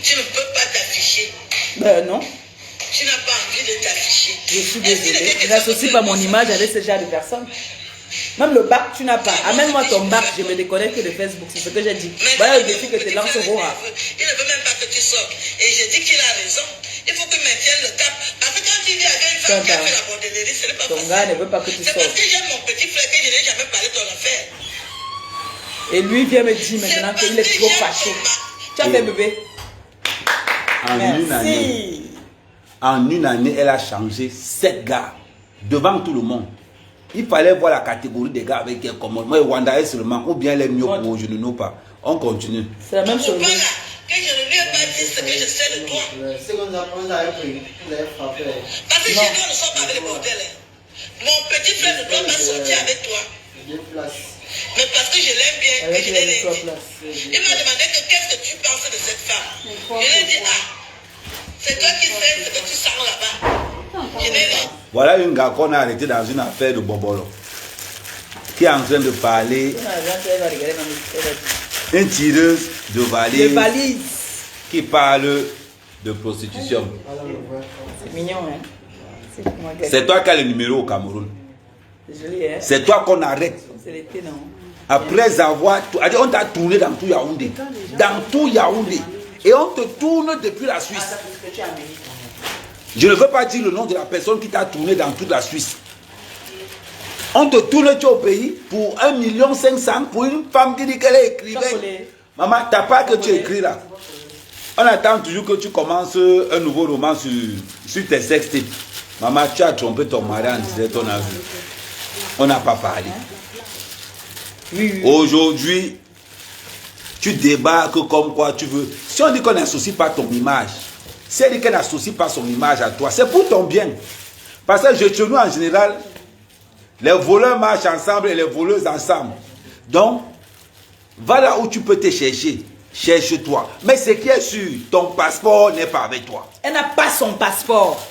Tu ne peux pas t'afficher. Ben non. Tu n'as pas envie de t'afficher. Je suis désolée. Je n'associe pas mon image avec ce genre de personnes. Même le bac, tu n'as pas. Amène-moi ton bac, je me déconnecte de Facebook. C'est ce que j'ai dit. Voilà le défi que tu lances au Roha. Il ne veut même pas que tu sortes. Et je dis qu'il a raison. Il faut qu'il maintienne le cap. Parce que quand tu dis avec une femme qui a fait la bordellerie, ce n'est pas facile. Ton gars ne veut pas que tu sortes. C'est parce que j'aime mon petit frère que je n'ai jamais parlé de ton affaire. Et lui vient me dire maintenant qu'il est trop fâché. Tu as fait bébé. En une année, elle a changé 7 gars devant tout le monde. Il fallait voir la catégorie des gars avec qui elle commence. Moi, Wanda est seulement, ou bien elle est mieux pour je ne know pas. On continue. C'est la même chose. Que je ne lui ai pas dit ce que je sais de toi. C'est qu'on a pris. Parce que chez nous, on ne sort pas avec le bordel. Mon petit frère ne doit pas sortir avec toi. Mais parce que je l'aime bien, que je l'ai dit. Il m'a demandé qu'est-ce que tu penses de cette femme. Je lui ai dit, c'est toi qui sais ce que tu sens là-bas. Je l'ai dit. Voilà une gars qu'on a arrêté dans une affaire de Bobolo. Qui est en train de parler. Une tireuse de valise. Qui parle de prostitution. C'est mignon, hein? C'est toi qui as le numéro au Cameroun. C'est joli, hein? C'est toi qu'on arrête. C'est l'été, non? Après avoir... On t'a tourné dans tout Yaoundé. Dans tout Yaoundé. Et on te tourne depuis la Suisse. Je ne veux pas dire le nom de la personne qui t'a tourné dans toute la Suisse. On te tourne au pays pour 1,5 million pour une femme qui dit qu'elle est écrivaine. Maman, t'as pas que tu écris là. On attend toujours que tu commences un nouveau roman sur tes sextapes. Maman, tu as trompé ton mari en disant ton avis. On n'a pas parlé. Oui. Aujourd'hui, tu débarques comme quoi tu veux. Si on dit qu'on n'associe pas ton image, si elle dit qu'elle n'associe pas son image à toi, c'est pour ton bien. Parce que chez nous, en général, les voleurs marchent ensemble et les voleuses ensemble. Donc, va là où tu peux te chercher. Cherche-toi. Mais ce qui est sûr, ton passeport n'est pas avec toi. Elle n'a pas son passeport.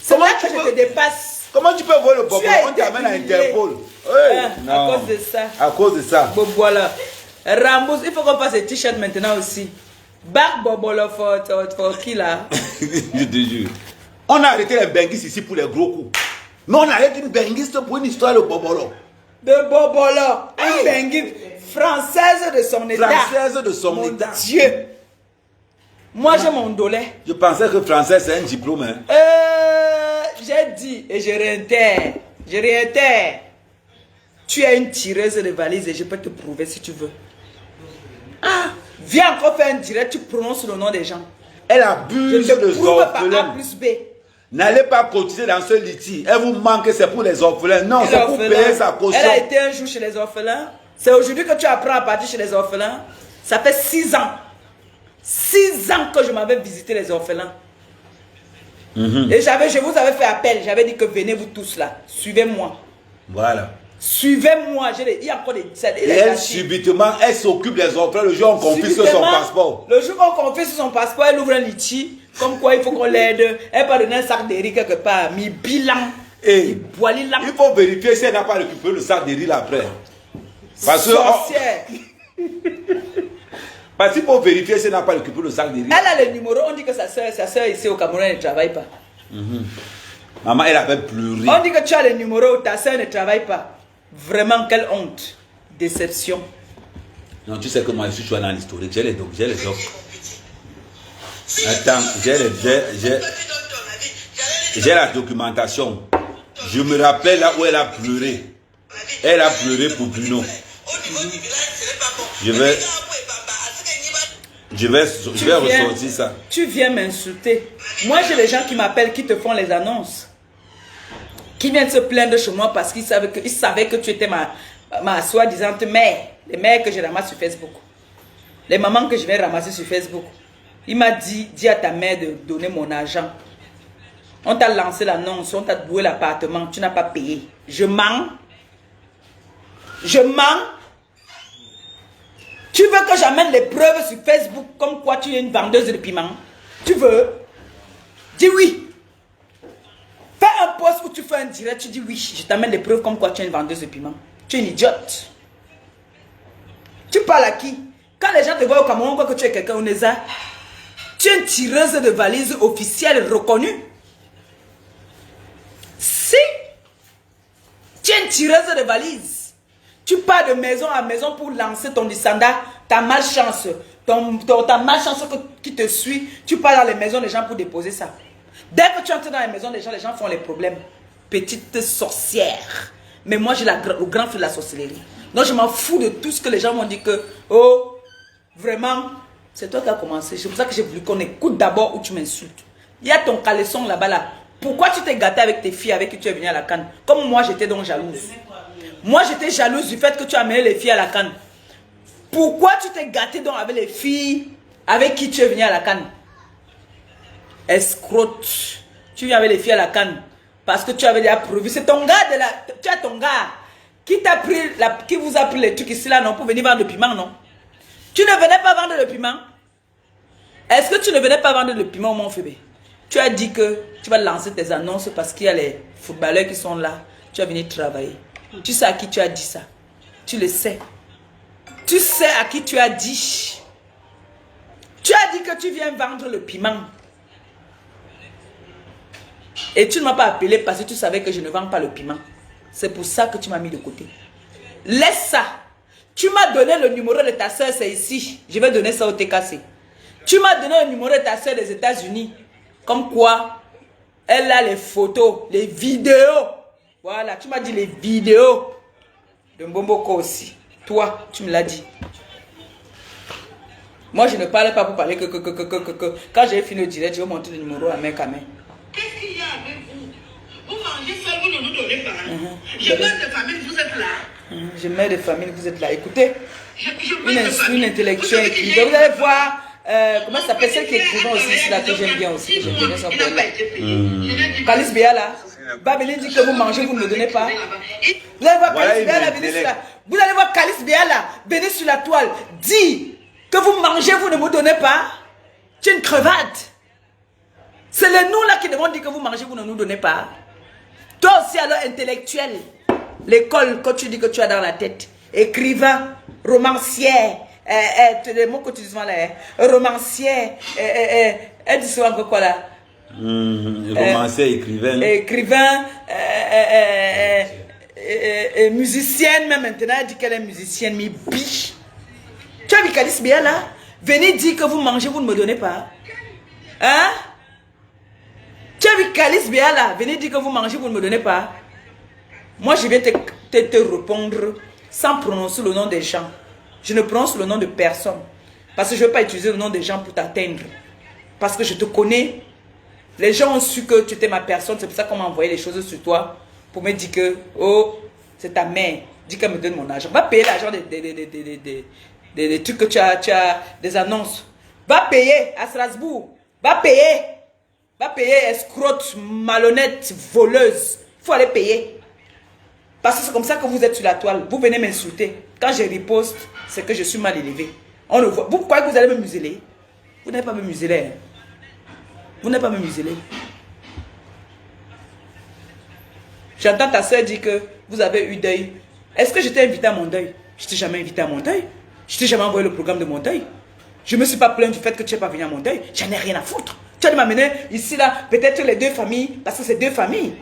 C'est là que je te dépasse. Comment tu peux voir le bobo? On t'amène à Interpol. À cause de ça. À cause de ça. Bon, voilà. Rambos, il faut qu'on fasse des t-shirts maintenant aussi. Back Bobolo for qui là? Je te jure. On a arrêté les benguistes ici pour les gros coups. Mais on arrête une benguiste pour une histoire de Bobolo. De Bobolo. Une benguiste française de son état. Française de son mon état. Dieu. Moi j'ai mon dolé. Je pensais que français c'est un diplôme. Hein. J'ai dit et je réitère. Je réitère. Tu es une tireuse de valise et je peux te prouver si tu veux. Ah, viens encore faire un direct, tu prononces le nom des gens. Elle abuse des orphelins. N'allez pas cotiser dans ce litige. Elle vous manque, c'est pour les orphelins. Non, c'est pour payer sa caution. Elle a été un jour chez les orphelins. C'est aujourd'hui que tu apprends à partir chez les orphelins. Ça fait 6 ans. 6 ans que je m'avais visité les orphelins. Et je vous avais fait appel. J'avais dit que venez vous tous là. Suivez-moi. Voilà. Suivez-moi. Il y a encore des... Et elle, subitement, elle s'occupe des orphelins. Le jour où on confisque son passeport. Le jour où on confisque son passeport, elle ouvre un litige. Comme quoi, il faut qu'on l'aide. Elle va donner un sac de riz quelque part. Mi bilan. Et il faut vérifier si elle n'a pas récupéré le sac de riz là après. Parce qu'il faut vérifier si elle n'a pas récupéré le sac de riz. Elle a le numéro. On dit que sa soeur ici au Cameroun ne travaille pas. Maman, elle avait pleuré. On dit que tu as le numéro. Ta soeur ne travaille pas. Vraiment, quelle honte. Déception. Non, tu sais que moi, je suis dans l'historique. J'ai les docs. Attends, j'ai la documentation. Je me rappelle là où elle a pleuré. Elle a pleuré pour Bruno. Je vais ressortir ça. Tu viens m'insulter. Moi, j'ai les gens qui m'appellent, qui te font les annonces. Qui viennent se plaindre chez moi parce qu'ils savaient que tu étais ma soi-disant mère. Les mères que je ramasse sur Facebook. Les mamans que je vais ramasser sur Facebook. Il m'a dit à ta mère de donner mon argent. On t'a lancé l'annonce, on t'a loué l'appartement, tu n'as pas payé. Je mens. Je mens. Tu veux que j'amène les preuves sur Facebook comme quoi tu es une vendeuse de piment? Tu veux? Dis oui. Fais un post où tu fais un direct, tu dis oui. Je t'amène les preuves comme quoi tu es une vendeuse de piment. Tu es une idiote. Tu parles à qui? Quand les gens te voient au Cameroun, on voit que tu es quelqu'un au Neza. Tu es une tireuse de valise officielle reconnue. Si tu es une tireuse de valise, tu pars de maison à maison pour lancer ton descendant, ta malchance, ta malchance qui te suit, tu pars dans les maisons des gens pour déposer ça. Dès que tu entres dans les maisons des gens, les gens font les problèmes. Petite sorcière. Mais moi, j'ai le grand feu de la sorcellerie. Donc, je m'en fous de tout ce que les gens m'ont dit que, oh, vraiment, c'est toi qui as commencé. C'est pour ça que j'ai voulu qu'on écoute d'abord où tu m'insultes. Il y a ton caleçon là-bas là. Pourquoi tu t'es gâté avec tes filles avec qui tu es venu à la canne? Comme moi, j'étais donc jalouse. Moi, j'étais jalouse du fait que tu as amené les filles à la canne. Pourquoi tu t'es gâté donc avec les filles avec qui tu es venu à la canne? Escrotte. Tu viens avec les filles à la canne parce que tu avais déjà prévu. C'est ton gars de la... Tu as ton gars qui t'a pris qui vous a pris les trucs ici là, non, pour venir vendre le piment, non? Tu ne venais pas vendre le piment? Est-ce que tu ne venais pas vendre le piment au Mont-Fébé? Tu as dit que tu vas lancer tes annonces parce qu'il y a les footballeurs qui sont là. Tu vas venir travailler. Tu sais à qui tu as dit ça? Tu le sais. Tu sais à qui tu as dit. Tu as dit que tu viens vendre le piment. Et tu ne m'as pas appelé parce que tu savais que je ne vends pas le piment. C'est pour ça que tu m'as mis de côté. Laisse ça. Tu m'as donné le numéro de ta soeur, c'est ici. Je vais donner ça au TKC. Tu m'as donné le numéro de ta soeur des États-Unis. Comme quoi, elle a les photos, les vidéos. Voilà, tu m'as dit les vidéos de Mbomboko aussi. Toi, tu me l'as dit. Moi, je ne parlais pas pour parler que. Quand j'ai fini le direct, je vais montrer le numéro à main à main. Qu'est-ce qu'il y a avec vous? Vous mangez seul, vous ne nous donnez pas. Je mets de famille, vous êtes là. Je mets de famille, vous êtes là. Écoutez, une intellectuelle qui... Vous allez voir, comment ça s'appelle, celle qui écrivait aussi, c'est là que j'aime bien aussi. J'aime bien son poème. Calice Béa là, va venir dire que vous mangez, vous ne me donnez pas. Vous allez voir Calice Béa là, venez sur la... Vous allez voir Calice Béa là, venez sur la toile. Dis que vous mangez, vous ne me donnez pas. Tu es une crevade. C'est les nous là qui devons dire que vous mangez, vous ne nous donnez pas. Toi aussi alors intellectuel. L'école que tu dis que tu as dans la tête. Écrivain, romancière, les mots que tu dis souvent là, romancière, elle dit souvent quoi là? Romancière, écrivain. Écrivain, musicienne, même maintenant, elle dit qu'elle est musicienne, mais biche. Tu as vu Calice bien là? Venez dire que vous mangez, vous ne me donnez pas. Hein? Tu as vu Calice bien là? Venez dire que vous mangez, vous ne me donnez pas. Moi, je viens te répondre sans prononcer le nom des gens. Je ne prononce le nom de personne. Parce que je ne veux pas utiliser le nom des gens pour t'atteindre. Parce que je te connais. Les gens ont su que tu étais ma personne. C'est pour ça qu'on m'a envoyé les choses sur toi. Pour me dire que, oh, c'est ta mère. Dis qu'elle me donne mon argent. Va payer l'argent des trucs que tu as, des annonces. Va payer à Strasbourg. Va payer. Va payer, escrotte, malhonnête, voleuse. Il faut aller payer. Parce que c'est comme ça que vous êtes sur la toile. Vous venez m'insulter. Quand je riposte, c'est que je suis mal élevé. On le voit. Vous croyez que vous allez me museler? Vous n'allez pas me museler. Hein? Vous n'allez pas me museler. J'entends ta soeur dire que vous avez eu deuil. Est-ce que je t'ai invité à mon deuil? Je t'ai jamais invité à mon deuil. Je t'ai jamais envoyé le programme de mon deuil. Je ne me suis pas plaint du fait que tu n'es pas venu à mon deuil. J'en ai rien à foutre. Tu as dû m'amener ici, là, peut-être les deux familles, parce que c'est deux familles.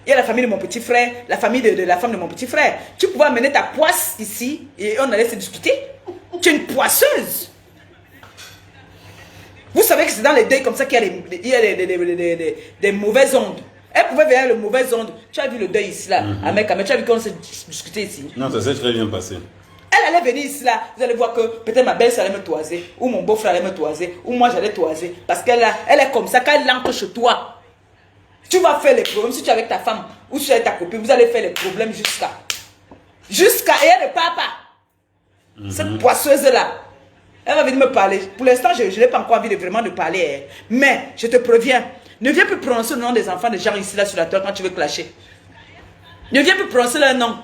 Il y a la famille de mon petit frère, la famille de la femme de mon petit frère. Tu pouvais amener ta poisse ici et on allait se discuter. Tu es une poisseuse. Vous savez que c'est dans les deuils comme ça qu'il y a des mauvaises ondes. Elle pouvait venir les mauvaises ondes. Tu as vu le deuil ici, là, avec tu as vu qu'on s'est discuté ici. Non, ça s'est très bien passé. Elle allait venir ici, là. Vous allez voir que peut-être ma belle-sœur allait me toiser, ou mon beau-frère allait me toiser, ou moi j'allais toiser. Parce qu'elle est comme ça, quand elle entre chez toi. Tu vas faire les problèmes, si tu es avec ta femme ou si tu es avec ta copine, vous allez faire les problèmes jusqu'à et elle ne part pas. Cette poisseuse-là, elle va venir me parler. Pour l'instant, je n'ai pas encore envie de vraiment de parler. Mais je te préviens, ne viens plus prononcer le nom des enfants des gens ici là sur la toile quand tu veux clasher. Ne viens plus prononcer leur nom.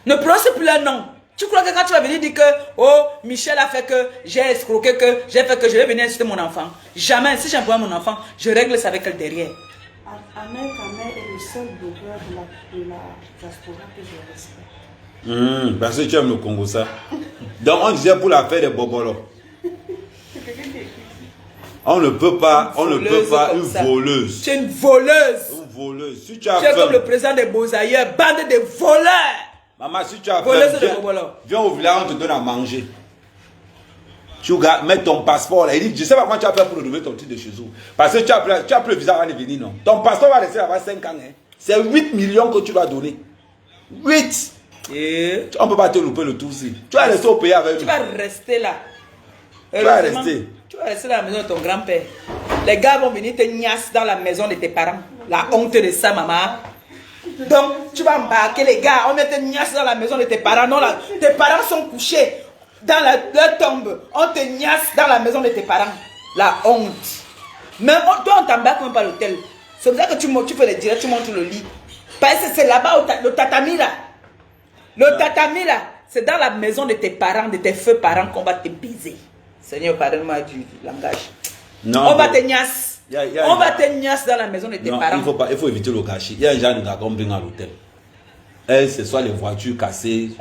Ne prononce plus leur nom. Tu crois que quand tu vas venir dire que oh, Michel a fait que j'ai escroqué, que j'ai fait que je vais venir insulter mon enfant. Jamais. Si j'envoie mon enfant, je règle ça avec elle derrière. Ahmed est le seul blogueur de la diaspora que je respecte. Parce que tu aimes le Congo, ça. Donc on disait pour l'affaire des bobolos. On ne peut pas, une voleuse. Tu es une voleuse. Une voleuse. Si tu es comme le président des Beaux-Ailleurs, bande de voleurs. Maman, si tu as fait, viens au village, on te donne à manger. Tu mets ton passeport là. Il dit, je ne sais pas comment tu as fait pour renouveler ton titre de séjour. Parce que tu as plus le visa avant de venir, non. Ton passeport va rester là-bas 5 ans. Hein. C'est 8 millions que tu dois donner. 8. Et on ne peut pas te louper le tout aussi. Tu vas rester au pays avec nous. Tu vas rester là. Tu vas rester. Tu vas rester dans la maison de ton grand-père. Les gars vont venir te niasse dans la maison de tes parents. La honte de ça, maman. Donc, tu vas embarquer les gars. On met te niasse dans la maison de tes parents. Non, là, tes parents sont couchés dans leur tombe. On te niasse dans la maison de tes parents. La honte. Mais toi, on t'embarque même pas à l'hôtel. C'est pour ça que tu fais les directs, tu montres le lit. Parce que c'est là-bas, le tatami là. Le tatami là, c'est dans la maison de tes parents, de tes feux parents qu'on va te baiser. Seigneur, pardonne-moi du langage. Non, on va te niasse. On va te niasse dans la maison de tes parents. Il faut éviter le gâchis. Il y a un genre de gars qu'on bring à l'hôtel. C'est soit les voitures cassées,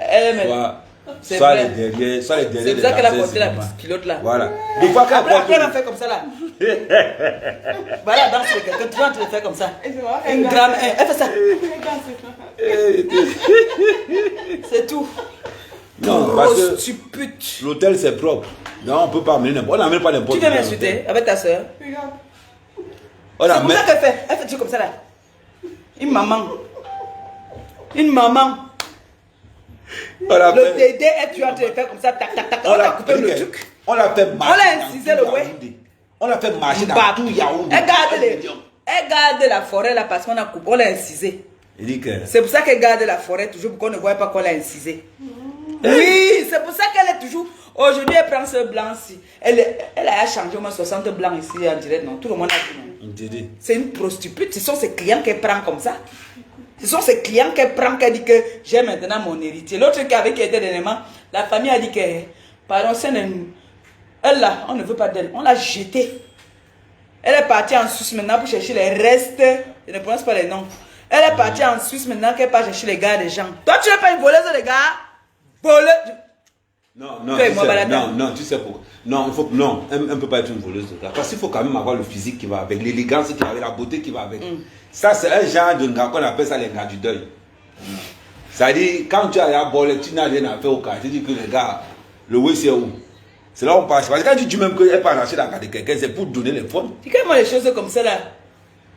soit les derrière. C'est pour ça qu'elle a porté la petite pilote là. Voilà. Après, elle a fait comme ça là. Voilà, danse avec quelqu'un. Tu vas te le faire comme ça. Une grande. Elle fait ça. C'est tout. Non, parce que l'hôtel c'est propre. Non, on ne peut pas amener n'importe. On n'amène pas n'importe. Tu viens m'insulter avec ta soeur. C'est pour ça qu'elle fait. Elle fait tout comme ça là. Une maman. Une maman. Le dédé est tu as de faire comme ça. Tac, tac, tac. On a coupé le truc. On l'a fait marcher. On l'a incisé le ouais. On l'a fait marcher dans tout Yaoundé. Elle garde la forêt là parce qu'on a coupé. On l'a incisé. C'est pour ça qu'elle garde la forêt toujours pour qu'on ne voit pas qu'on l'a incisé. Oui, c'est pour ça qu'elle est toujours. Aujourd'hui, elle prend ce blanc-ci. Elle a changé au moins 60 blancs ici en direct. Non, tout le monde a dit non. C'est une prostituée. Ce sont ses clients qu'elle prend comme ça. Ce sont ses clients qu'elle prend, qu'elle dit que j'ai maintenant mon héritier. L'autre qui avait qui était dernièrement, la famille a dit que, pardon, elle là, on ne veut pas d'elle. On l'a jetée. Elle est partie en Suisse maintenant pour chercher les restes. Je ne prononce pas les noms. Elle est partie en Suisse maintenant qu'elle part chercher les gars des gens. Toi, tu n'es pas une voleuse, les gars. Voleuse. Non, tu sais pourquoi. Non, elle ne peut pas être une voleuse de gars. Parce qu'il faut quand même avoir le physique qui va avec, l'élégance qui va avec, la beauté qui va avec. Ça, c'est un genre de gars qu'on appelle ça les gars du deuil. C'est-à-dire, quand tu as la bolle, tu n'as rien à faire au cas. Tu dis que les gars, le oui, c'est où? C'est là où on passe. Parce que quand tu dis même qu'elle part lâcher la carte de quelqu'un, c'est pour donner les formes. Dis-moi les choses comme ça là.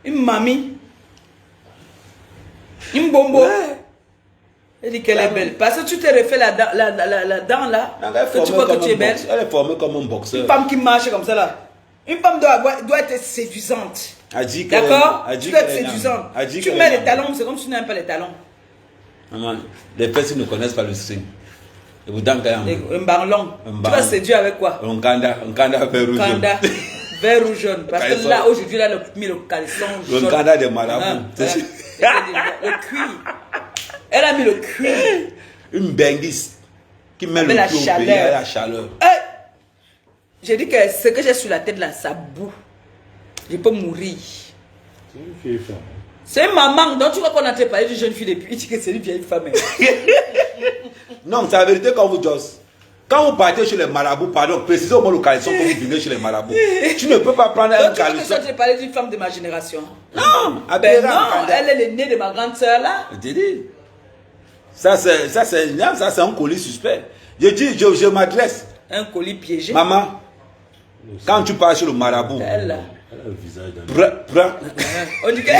Une mamie. Une bombo. Ouais. Elle dit qu'elle est belle. Parce que tu t'es refait la dent là. Que tu crois que tu es belle. Elle est formée comme un boxeur. Une femme qui marche comme ça là. Une femme doit être séduisante. D'accord? Tu dois être séduisante. Tu mets les talons, c'est comme si tu n'aimes pas les talons. Maman, les personnes ne connaissent pas le string. Et vous donnez un barlon. Tu vas séduire avec quoi? Un kanda vert rouge. Kanda vert ou jaune. Parce que là, aujourd'hui, là, elle a mis le caleçon jaune. Le kanda de marabout. Le cuir. Elle a mis le cuir. Une benguis qui met le la pied au pays à la chaleur. J'ai dit que ce que j'ai sur la tête là, ça boue. Je peux mourir. C'est une vieille femme. C'est une maman. Donc tu vois qu'on a parlé d'une jeune fille depuis. Il dit que c'est une vieille femme. Non, c'est la vérité quand vous josse. Quand vous partez chez les marabouts, pardon, précisez au moins le caleçon que vous venez chez les marabouts. Tu ne peux pas prendre un caleçon. Tu as parlé d'une femme de ma génération. Non, non, elle est l'aînée de ma grande soeur là. Je te dis. Ça c'est un colis suspect. Je dis, je m'adresse. Un colis piégé. Maman, quand tu pars chez le marabout, Elle a le visage d'un homme. On dit qu'elle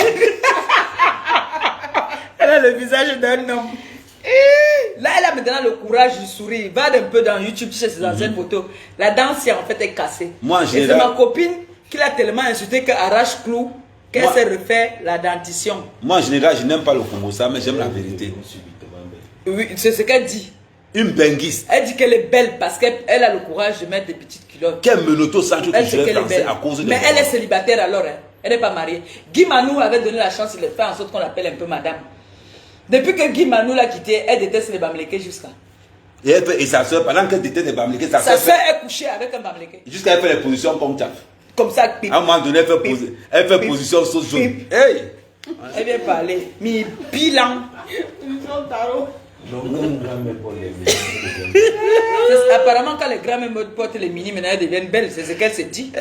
a le visage d'un homme. Là, elle a maintenant le courage du sourire. Va un peu dans YouTube, tu sais ses anciennes photos. La dentière, en fait, est cassée. Moi, et c'est ma copine qui l'a tellement insulté qu'elle arrache clou, qu'elle s'est refait la dentition. Moi, en général, je n'aime pas le Congo, ça, mais j'aime la vérité. Oui, c'est ce qu'elle dit. Une benguiste. Elle dit qu'elle est belle parce qu'elle a le courage de mettre des petites culottes. Quel menoto centre que je vais français à cause de mais elle est célibataire alors, hein. Elle n'est pas mariée. Guy Manou avait donné la chance, il a fait en sorte qu'on l'appelle un peu madame. Depuis que Guy Manou l'a quitté, elle déteste les Bamlékés jusqu'à. Et sa soeur, pendant qu'elle déteste les Bamlékés, sa soeur est couchée avec un Bamléké. Jusqu'à elle fait les positions comme Tchaf. Comme ça, pip. À un moment donné, elle fait position sauce jaune. Hey! Elle vient parler. Mais bilan. Apparemment, quand les grands-mères portent les mini, maintenant elles deviennent belles. C'est ce qu'elle se dit.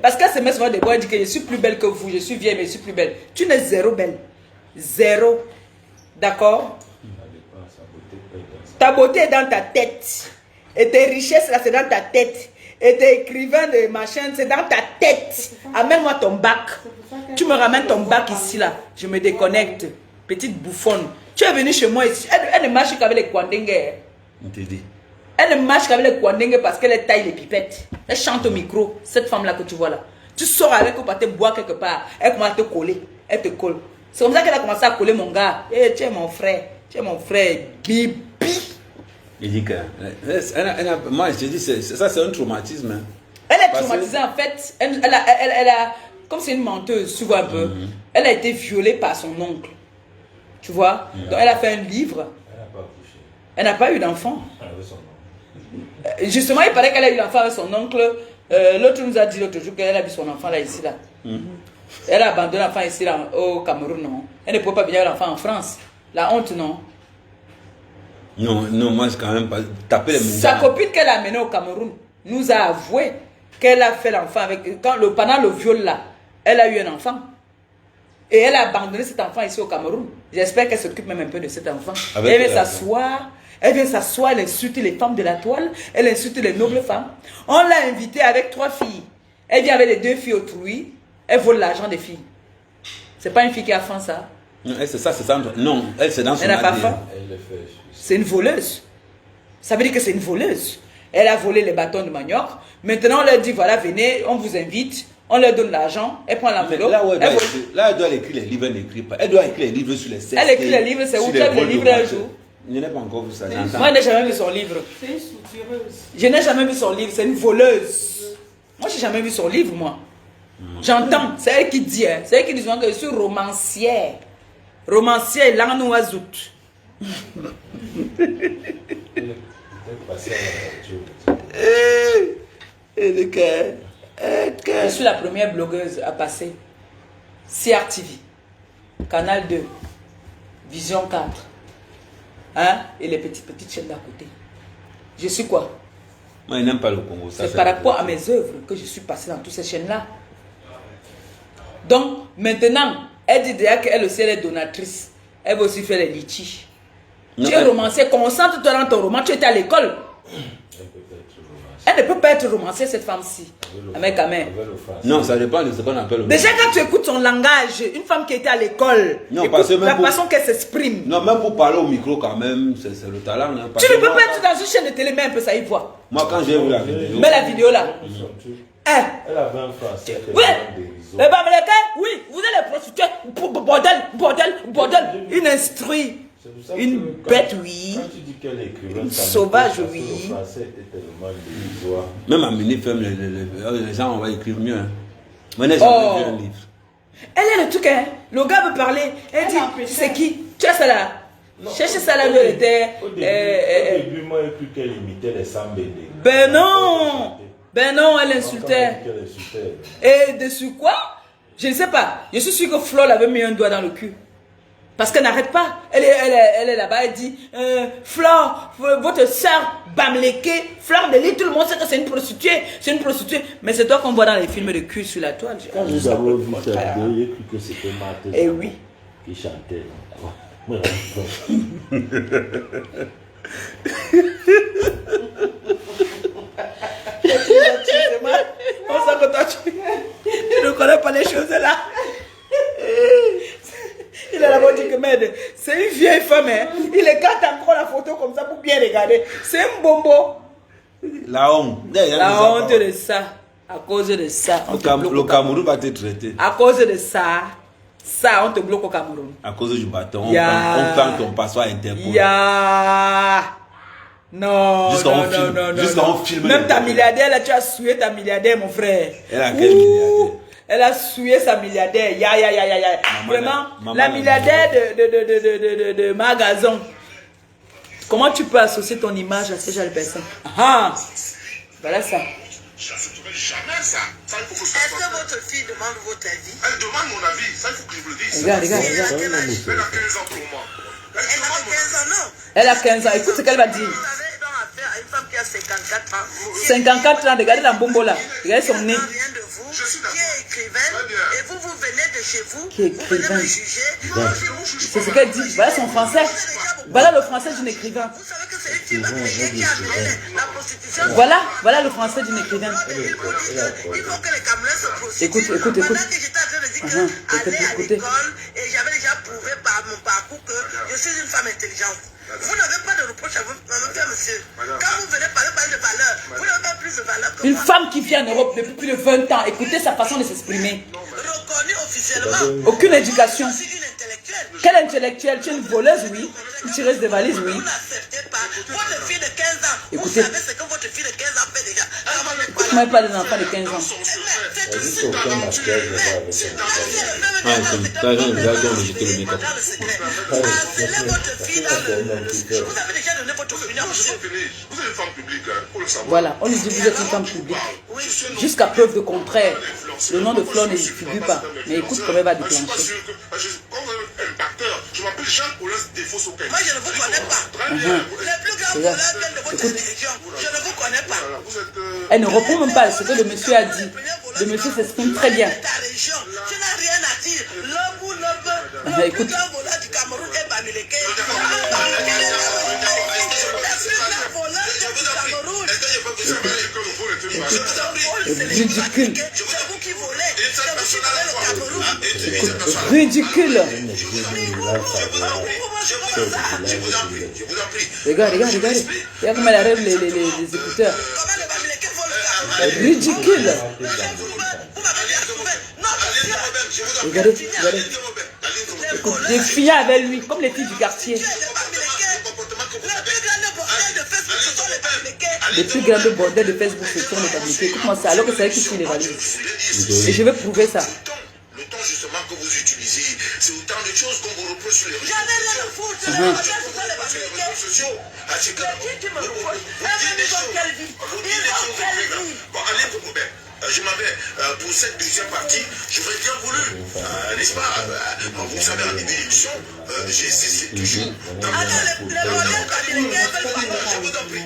Parce qu'elle se met souvent des bois, elle dit que je suis plus belle que vous, je suis vieille, mais je suis plus belle. Tu n'es zéro belle. Zéro. D'accord? Ta beauté est dans ta tête. Et tes richesses, là, c'est dans ta tête. Et tes écrivains de machin, c'est dans ta tête. Amène-moi ton bac. Tu me ramènes ton bac ici, là. Je me déconnecte. Petite bouffonne. Tu es venu chez moi ici. Elle ne marche qu'avec les Kwandengue. Elle ne marche qu'avec les Kwandengue parce qu'elle taille les pipettes. Elle chante au micro. Cette femme-là que tu vois là. Tu sors avec elle pour te boire quelque part. Elle commence à te coller. Elle te colle. C'est comme ça qu'elle a commencé à coller mon gars. Eh, tu es mon frère. Tu es mon frère. Bibi. Il dit que. Moi, je te dis, ça, c'est un traumatisme. Hein. Elle est traumatisée en fait. Elle a. Comme c'est une menteuse, tu vois un peu. Elle a été violée par son oncle. Tu vois? Donc elle a fait un livre. Elle n'a pas accouché. Elle n'a pas eu d'enfant. Avec son oncle. Justement, il paraît qu'elle a eu l'enfant avec son oncle. L'autre nous a dit l'autre jour qu'elle a vu son enfant là, ici, là. Elle a abandonné l'enfant ici, là, au Cameroun, non. Elle ne peut pas venir avec l'enfant en France. La honte, non. Non, moi, je quand même pas taper les mains. Sa copine qu'elle a amenée au Cameroun nous a avoué qu'elle a fait l'enfant avec. Pendant le viol, là, elle a eu un enfant. Et elle a abandonné cet enfant ici au Cameroun. J'espère qu'elle s'occupe même un peu de cet enfant. Elle vient s'asseoir. Elle vient s'asseoir, elle insulte les femmes de la toile. Elle insulte les nobles femmes. On l'a invitée avec 3 filles. Elle vient avec les 2 filles autrui. Elle vole l'argent des filles. C'est pas une fille qui a faim, ça. Non, elle, c'est ça, c'est ça. Non, elle, c'est dans son Elle n'a pas faim. C'est une voleuse. Ça veut dire que c'est une voleuse. Elle a volé les bâtons de manioc. Maintenant, on leur dit, voilà, venez, on vous invite. On leur donne l'argent, elle prend l'enveloppe. Là, elle doit écrire les livres, elle n'écrit pas. Elle doit écrire les livres sur les CST. Elle écrit les livres, c'est où tu as les livres un jour. Je n'ai pas encore vu ça. Moi, je n'ai jamais vu son livre. C'est une soutireuse. Je n'ai jamais vu son livre, c'est une voleuse. Moi, je n'ai jamais vu son livre, moi. J'entends, c'est elle qui dit, hein. C'est elle qui dit souvent que je suis romancière. Romancière, l'anouazout. Je suis la première blogueuse à passer. CRTV, Canal 2, Vision 4. Hein? Et les petites chaînes d'à côté. Je suis quoi? Moi, il n'aime pas le Congo. C'est par rapport à mes œuvres que je suis passé dans toutes ces chaînes-là. Donc, maintenant, elle dit déjà qu'elle aussi elle est donatrice. Elle va aussi faire les litiges. Tu es romancier, concentre-toi dans ton roman, tu étais à l'école. Elle ne peut pas être romancière, cette femme-ci. Avec Amé. Non, ça dépend de ce qu'on appelle le déjà, quand tu écoutes son langage, une femme qui était à l'école, la façon qu'elle s'exprime. Non, même pour parler au micro, quand même, c'est le talent. Hein, tu ne peux pas être dans une chaîne de télé, mais un peu ça y voit. Moi, quand j'ai vu la vidéo. Mais la vidéo là. Elle avait un français. Oui, les Bamilekais, oui, vous êtes les prostituées. Bordel. Une instruit. Une bête, oui. Une sauvage, oui. Même à Minifem, les gens vont écrire mieux. Hein. Mais j'ai jamais vu un livre. Elle est le truc, hein. Le gars veut parler. Elle dit, c'est qui? Tu as ça là? Cherchez ça là où elle était. Au début, moi, j'ai cru qu'elle imitait les Sambédés. Ben non, elle insultait. Et dessus quoi? Je ne sais pas. Je suis sûr que Flo l'avait mis un doigt dans le cul. Parce qu'elle n'arrête pas. Elle est là-bas, elle dit Flore, votre soeur Bamileke, Flore de l'île, tout le monde sait que c'est une prostituée. Mais c'est toi qu'on voit dans les films de cul sur la toile. Quand j'ai d'abord vu cette vidéo, j'ai cru que c'était Marthe. Eh oui. Qui chantait. On sent que toi, tu ne connais pas les choses là. Il a d'abord dit que merde, c'est une vieille femme, hein. Il écarte encore la photo comme ça pour bien regarder. C'est un bonbon. La honte. La honte de ça. À cause de ça. Le Cameroun va te traiter. À cause de ça. Ça, on te bloque au Cameroun. À cause du bâton. On prend ton passeport Interpol. Non. Jusqu'à on filme. Même ta milliardaire, là, tu as souillé ta milliardaire, mon frère. Elle a quel milliardaire? Elle a souillé sa milliardaire. Vraiment, la milliardaire de Magazon. Comment tu peux associer ton image à ce genre de personne? Voilà ça. Je n'accepterai jamais ça. Est-ce que votre fille demande votre avis? Elle demande mon avis. Ça, il faut que je vous le dise. Regarde. Elle a 15 ans pour moi. Elle a 15 ans, non? Elle a 15 ans. Écoute ce qu'elle va dire. Vous avez donc affaire à une femme qui a 54 ans. 54 ans, regardez la bombo là. Regardez son nez. Rien de vous, qui est écrivaine, et vous venez de chez vous, Qui est vous venez écrivain. me juger. C'est ce qu'elle dit. Voilà son français. Voilà le français d'une écrivain. Vous savez que c'est une fille Bamileke qui a amené la prostitution. Voilà le français d'une écrivaine. Il faut que les Camerounais se prostituent. Écoute. Pendant que j'étais en train de dire que aller à l'école, et j'avais déjà prouvé par mon parcours que je suis une femme intelligente. Vous n'avez pas de reproche à vous faire, monsieur. Quand vous venez parler de valeur, vous n'avez pas plus de valeur que Une moi. femme qui vit en Europe depuis plus de 20 ans. Écoutez sa façon de s'exprimer. Reconnue officiellement. Aucune éducation. Je suis une intellectuelle. Quelle intellectuelle? Tu es une voleuse, oui. Une tireuse de valise, oui. Vous n'acceptez pas. Votre fille de 15 ans, Écoutez. vous savez ce que votre fille de 15 ans fait déjà. Comment pas des enfants de 15 ans? Voilà, on lui dit vous êtes une femme publique. Jusqu'à preuve de contraire. Le nom de Flore ne figure pas. Mais écoute comment elle va déclencher. Je m'appelle Jean-Paul Défaut. Moi, je ne vous connais pas. Les plus grands voleurs de votre religion, je ne vous connais pas. Elle ne reprend même pas ce que le monsieur a dit. Le monsieur s'exprime très bien. Tu n'as rien à dire. L'homme ou l'homme, le plus grand voleur du Cameroun est Bamileke. Ridicule. C'est vous qui volez. C'est vous qui volez le Cameroun. Ridicule. Regarde. Regarde comment elle arrive les écouteurs. Ridicule. Regardez. Écoute, j'ai fini avec lui, comme les filles du quartier. Les plus grandes bordels de Facebook, ce sont les Bamileke. Écoute-moi ça, alors que c'est elle qui suit les valises. Et je vais prouver ça. Le temps justement que vous utilisez, c'est autant de choses qu'on vous reproche sur les réseaux sociaux. Bon, allez pour Robert. je m'avais, pour cette deuxième partie, j'aurais bien voulu, n'est-ce pas, vous savez, en début d'émission, j'ai cessé toujours. Je vous en prie.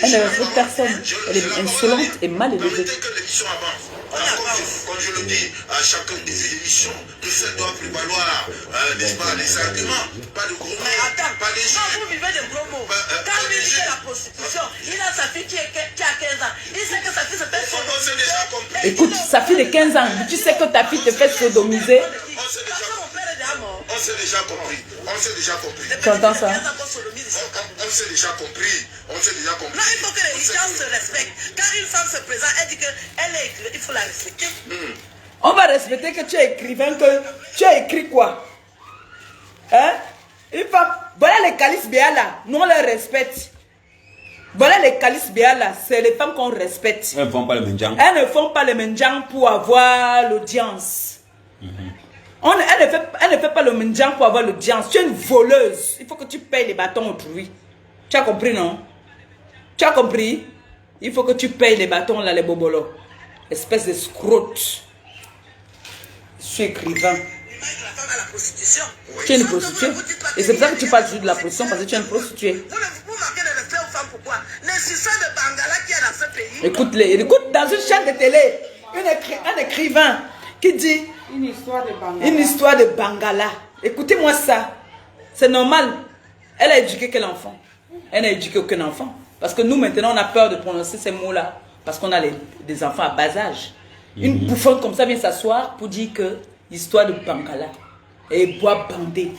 Elle ne respecte personne. Elle est insolente et mal élevée. Comme je le dis à chacun des émissions, tout ça doit prévaloir, n'est-ce pas, les arguments, pas de gros mots. Mais attends, pas des quand vous vivez de gros mots, quand lui dit que la prostitution, il a sa fille qui a 15 ans, il sait que sa fille se fait sodomiser. Écoute, sa fille de 15 ans, tu sais que ta fille te fait sodomiser. On s'est déjà compris. On s'est déjà compris. Tu entends ça? On s'est déjà compris. On s'est déjà compris. Non, il faut que les gens se respectent. Quand une femme se présente, elle dit qu'elle est écrivaine, il faut la respecter. On va respecter que tu es écrivain, que tu as écrit quoi? Hein? Une femme, voilà les calices béala, nous on les respecte. Voilà les calices béala, c'est les femmes qu'on respecte. Elles ne font pas le mendiant. Elles ne font pas le mendiant pour avoir l'audience. Elle ne fait pas le mendiant pour avoir l'audience. Tu es une voleuse. Il faut que tu payes les bâtons autrui. Tu as compris, non? Tu as compris? Il faut que tu payes les bâtons là, les bobolos. Espèce de scrotte. Je suis écrivain. Tu es une prostituée. Et c'est pour ça que tu parles toujours de la prostitution, parce que tu es une prostituée. Vous manquez de respect aux femmes, pourquoi? Les succès de Bangala qui est dans ce pays. Écoute dans une chaîne de télé, un écrivain qui dit Une histoire de Bangala. une histoire de Bangala. Écoutez-moi ça. C'est normal. Elle a éduqué quel enfant? Elle n'a éduqué aucun enfant. Parce que nous, maintenant, on a peur de prononcer ces mots-là. Parce qu'on a des enfants à bas âge. Une bouffonne comme ça vient s'asseoir pour dire que histoire de Bangala. Et bois bandé.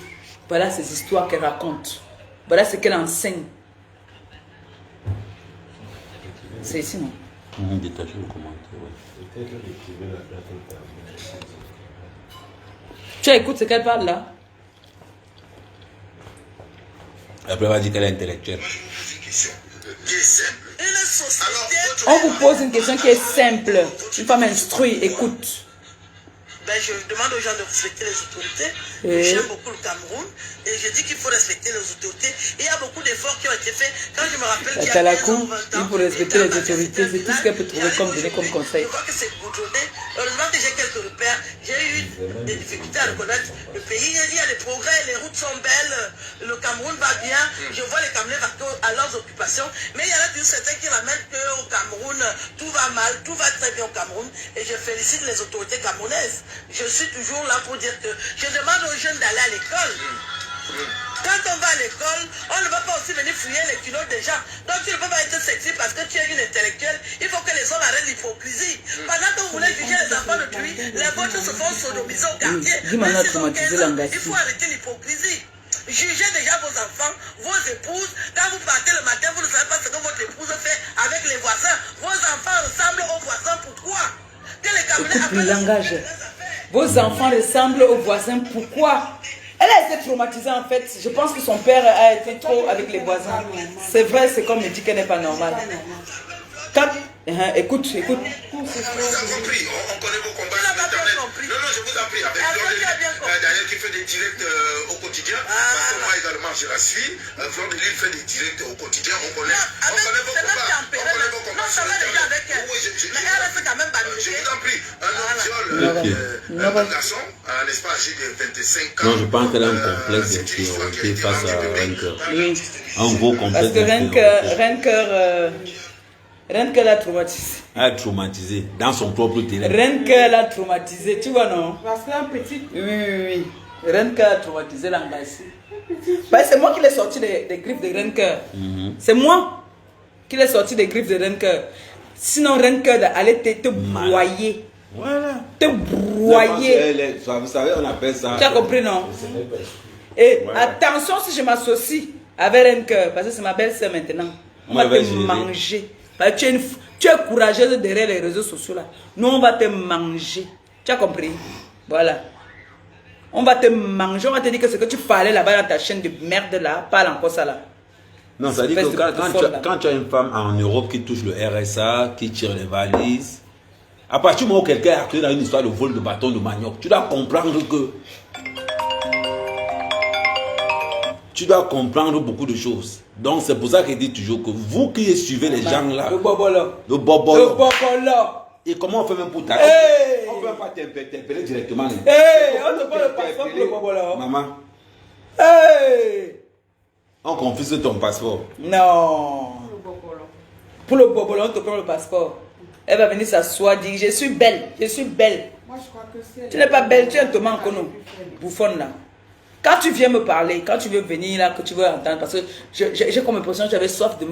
Voilà ces histoires qu'elle raconte. Voilà ce qu'elle enseigne. C'est ici, non? Détacher le commentaire, ouais. Tu écoutes ce qu'elle parle là? Après, elle va dire qu'elle est intellectuelle. On vous pose une question qui est simple. Une femme instruite, écoute. Ben, je demande aux gens de respecter les autorités. J'aime beaucoup le Cameroun et je dis qu'il faut respecter les autorités. Et il y a beaucoup d'efforts qui ont été faits. Quand je me rappelle qu'il y a 15 ans, 20 ans, il faut respecter les autorités. C'est tout ce qu'elle peut trouver comme donner comme conseil. Je crois que c'est goudronné. Heureusement que j'ai quelques repères. J'ai eu des difficultés à reconnaître le pays. Il y a des progrès, les routes sont belles, le Cameroun va bien. Je vois les Camerounais à leurs occupations. Mais il y en a toujours certains qui ramènent qu'au Cameroun, tout va mal, tout va très bien au Cameroun. Et je félicite les autorités camerounaises. Je suis toujours là pour dire que je demande aux jeunes d'aller à l'école. Quand on va à l'école, on ne va pas aussi venir fouiller les culottes des gens. Donc tu ne peux pas être sexy parce que tu es une intellectuelle. Il faut que les hommes arrêtent l'hypocrisie. Pendant que vous voulez juger les enfants d'autrui, les vôtres se font sodomiser au quartier. Même s'ils ont 15 ans, il faut arrêter l'hypocrisie. Jugez déjà vos enfants, vos épouses. Quand vous partez le matin, vous ne savez pas ce que votre épouse fait avec les voisins. Vos enfants ressemblent aux voisins. Pourquoi? Que les Camerounais le langage. Vos enfants ressemblent aux voisins. Pourquoi? Elle a été traumatisée en fait. Je pense que son père a été trop avec les voisins. C'est vrai, c'est comme il dit qu'elle n'est pas normale. Quand... écoute. On vous a compris, on connaît vos combats sur Internet. Non, je vous en prie. Avec d'ailleurs qui fait des directs au quotidien. Parce que moi également, je la suis. Fleur de Lille fait des directs au quotidien. On connaît vos combats. Non, ça va déjà avec elle. Mais elle reste quand même bannie. Je vous en prie. Un garçon, n'est-ce pas, âgé de 25 ans. Non, je pense qu'elle a un complexe d'infériorité face à Renker. Oui. Un gros complexe d'infériorité. Renker l'a traumatisé. Elle a traumatisé dans son propre terrain. Renker l'a traumatisé, tu vois non? Parce qu'un petit... Oui. Renker a traumatisé l'angassé. C'est moi qui l'ai sorti des griffes de Renker. C'est moi qui l'ai sorti des griffes de Renker. Sinon Renker allait te broyer. Voilà. Te broyer. Vous savez, on appelle ça. Tu as compris, non? Et attention si je m'associe avec Renker, parce que c'est ma belle-sœur maintenant. On va te manger. Tu es courageuse derrière les réseaux sociaux là. Nous, on va te manger. Tu as compris? Voilà. On va te manger. On va te dire que ce que tu parlais là-bas dans ta chaîne de merde là, parle encore ça là. Non, ça dit que quand tu as une femme en Europe qui touche le RSA, qui tire les valises, à partir du moment où quelqu'un est accusé dans une histoire de vol de bâton de manioc, tu dois comprendre que. Tu dois comprendre beaucoup de choses. Donc c'est pour ça qu'il dit toujours que vous qui suivez les gens là. Le bobolo. Le bobolo. Et comment on fait même pour t'appeler? Hey. On ne peut pas t'interpeller directement. Hey, on te prend le passeport pour le bobo là. Maman. Hey. On confisque ton passeport. Non. Pour le bobo là, on te prend le passeport. Elle va venir s'asseoir, dire je suis belle, je suis belle. Moi, je crois que c'est... Tu n'es pas belle, tu es un Thomas Nkono. Bouffonne là. Quand tu viens me parler, quand tu veux venir là, que tu veux entendre, parce que j'ai comme impression que j'avais soif de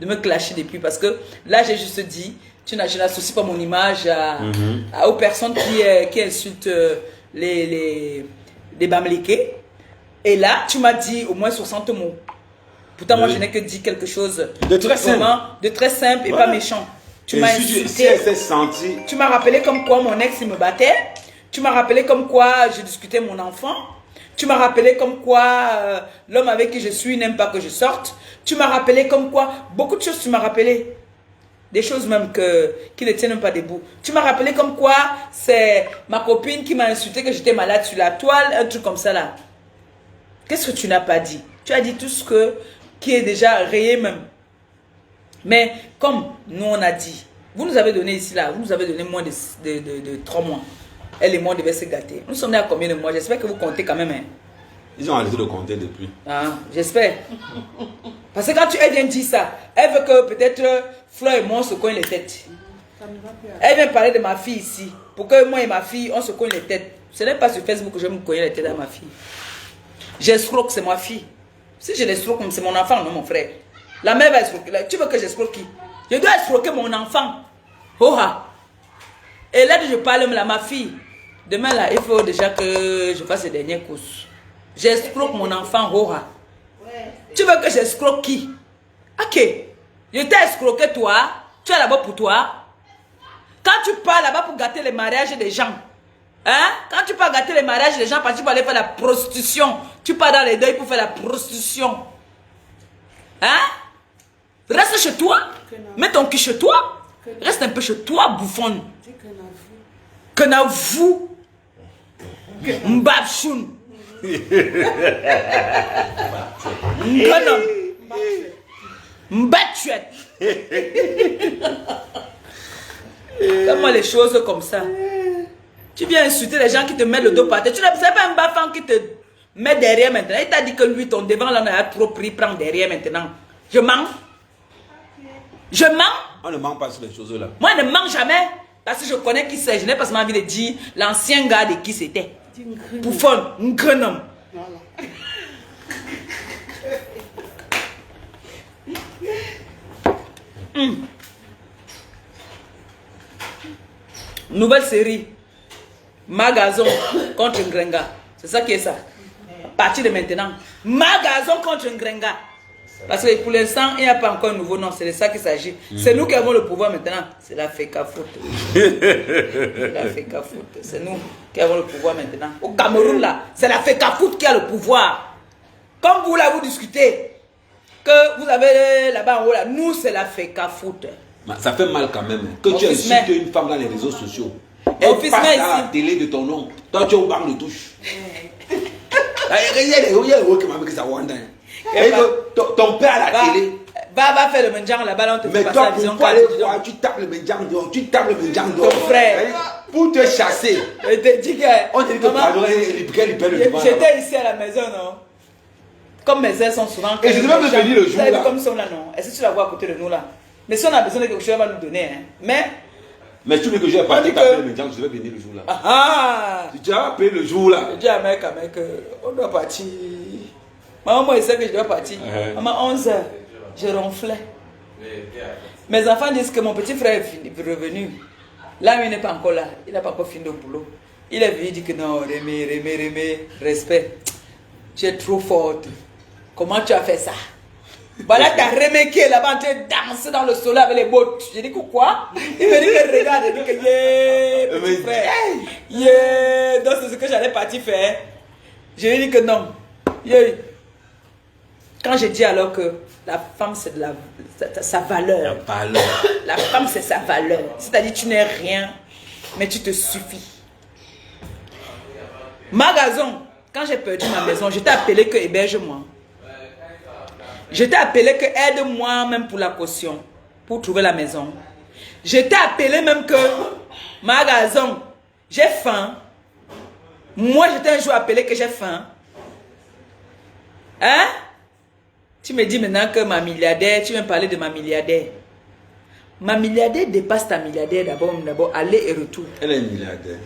me clasher depuis. Parce que là, j'ai juste dit, je n'associe pas mon image aux personnes qui insultent les Bamlékés. Et là, tu m'as dit au moins 60 mots. Pourtant, moi, je n'ai que dit quelque chose de très simple, et pas méchant. Tu m'as insulté. Tu m'as rappelé comme quoi mon ex il me battait. Tu m'as rappelé comme quoi je discutais mon enfant. Tu m'as rappelé comme quoi l'homme avec qui je suis n'aime pas que je sorte. Tu m'as rappelé comme quoi beaucoup de choses tu m'as rappelé. Des choses même qui ne tiennent même pas debout. Tu m'as rappelé comme quoi c'est ma copine qui m'a insulté que j'étais malade sur la toile, un truc comme ça là. Qu'est-ce que tu n'as pas dit? Tu as dit tout ce qui est déjà rayé même. Mais comme nous on a dit, vous nous avez donné ici là, vous nous avez donné moins de 3 mois. Elle et moi on devait se gâter. Nous sommes nés à combien de mois? J'espère que vous comptez quand même. Hein. Ils ont arrêté de compter depuis. Ah, j'espère. Parce que quand elle vient dire ça, elle veut que peut-être Fleur et moi on se cogne les têtes. Elle vient parler de ma fille ici. Pour que moi et ma fille on se cogne les têtes. Ce n'est pas sur Facebook que je vais me cogner les têtes à ma fille. J'escroque, c'est ma fille. Si je l'escroque, c'est mon enfant, non mon frère. La mère va escroquer. Tu veux que j'escroque qui? Je dois escroquer mon enfant. Oha. Et là, je parle à ma fille. Demain, là, il faut déjà que je fasse les dernières courses. J'escroque mon enfant. Oha. Tu veux que j'escroque qui? Ok. Je t'ai escroqué toi. Tu es là-bas pour toi. Quand tu pars là-bas pour gâter les mariages des gens. Hein? Quand tu pars gâter les mariages des gens, parce que tu vas aller faire la prostitution. Tu pars dans les deuils pour faire la prostitution. Hein? Reste chez toi. Mets ton cul chez toi. Reste un peu chez toi, bouffonne. Que n'a vous? Mbabchoun. Mbanom. Mbatchouet. Fais-moi les choses comme ça. Tu viens insulter les gens qui te mettent le dos par terre. Tu ne sais pas un bafan qui te met derrière maintenant. Il t'a dit que lui, ton devant là, on a trop pris, prend derrière maintenant. Je mens. Je mens. On ne ment pas sur les choses là. Moi, je ne mens jamais. Parce que je connais qui c'est. Je n'ai pas seulement envie de dire l'ancien gars de qui c'était. Bouffon, un grand homme. Nouvelle série. Magazon contre Ngrenga. C'est ça qui est ça. À partir de maintenant. Magazon contre Ngrenga. Parce que pour l'instant, il n'y a pas encore un nouveau nom. C'est de ça qu'il s'agit. C'est nous qui avons le pouvoir maintenant. C'est la FECA foot. La FECA foot. C'est nous qui avons le pouvoir maintenant. Au Cameroun, là, c'est la FECA foot qui a le pouvoir. Comme vous, là, vous discutez que vous avez là-bas en haut, là, nous, c'est la FECA foot. Ça fait mal quand même. Que tu insultes une femme dans les réseaux sociaux. Elle passe dans la télé de ton nom. Toi, tu es au banc de touche. Ton père à la télé. Va faire le mendiant là-bas, là, on te fait mais toi, pourquoi aller voir, tu tapes le mendiant dehors, tu tapes le mendiant dehors. Ton frère. Pour te chasser. Je te dis que... On te dit que j'étais ici à la maison, non? Comme mes ailes sont souvent... Et je devais me venir le jour là. Comme ils sont là, non? Est-ce que tu la vois à côté de nous là? Mais si on a besoin de quelque chose, elle va nous donner, hein. Mais tu veux que je vais partir taper le mendiant, je vais venir le jour là. Ah! Tu as appelé le jour là. Je dis à mec, on doit partir. Maman, moi, il sait que je dois partir. Maman, 11h, je ronflais. Mes enfants disent que mon petit frère est revenu. Là, il n'est pas encore là. Il n'a pas encore fini le boulot. Il est venu, il dit que non, Rémé, respect. Tu es trop forte. Comment tu as fait ça? Voilà ta Rémé qui est là-bas en train de danser dans le soleil avec les bottes. J'ai dit que quoi? Il me dit que regarde, il dit que yeah, petit frère. Yeah, donc c'est ce que j'allais partir faire. Je lui ai dit que non. Yeah. Quand je dis alors que la femme c'est de sa valeur. La femme c'est sa valeur. C'est-à-dire tu n'es rien, mais tu te suffis. Magazon, quand j'ai perdu ma maison, je t'ai appelé que héberge-moi. Je t'ai appelé que aide-moi même pour la caution, pour trouver la maison. Je t'ai appelé même que magasin, j'ai faim. Moi, je t'ai un jour appelé que j'ai faim. Hein? Tu me dis maintenant que ma milliardaire, tu viens parler de ma milliardaire. Ma milliardaire dépasse ta milliardaire d'abord, aller et retour. Elle est milliardaire.